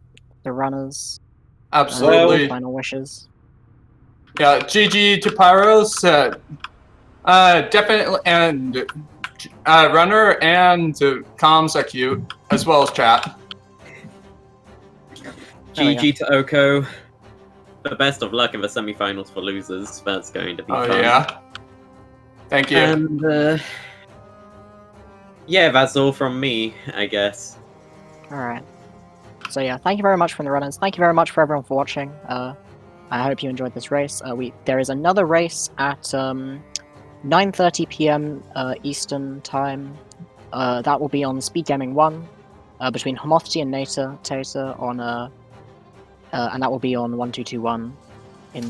the runners, Absolutely. final wishes. Yeah, GG to Pyr0Z, definitely, and Runner and comms are cute, as well as chat. There we GG to Oko. The best of luck in the semi-finals for losers. That's going to be Oh fun. yeah. Thank you. And yeah, that's all from me, I guess. Alright. So yeah, thank you very much from the runners. Thank you very much for everyone for watching. I hope you enjoyed this race. There is another race at 9:30 p.m. Eastern time. That will be on Speed Gaming 1 between Homothety and Tater on and that will be on 1221 in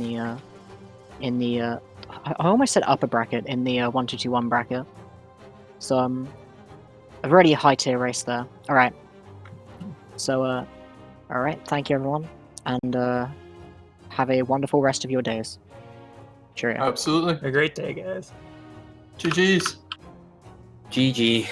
the I almost said upper bracket, in the 1221 bracket. So a really high tier race there. Alright. So alright, thank you everyone, and have a wonderful rest of your days. Cheerio. Absolutely. A great day, guys. GG's. GG.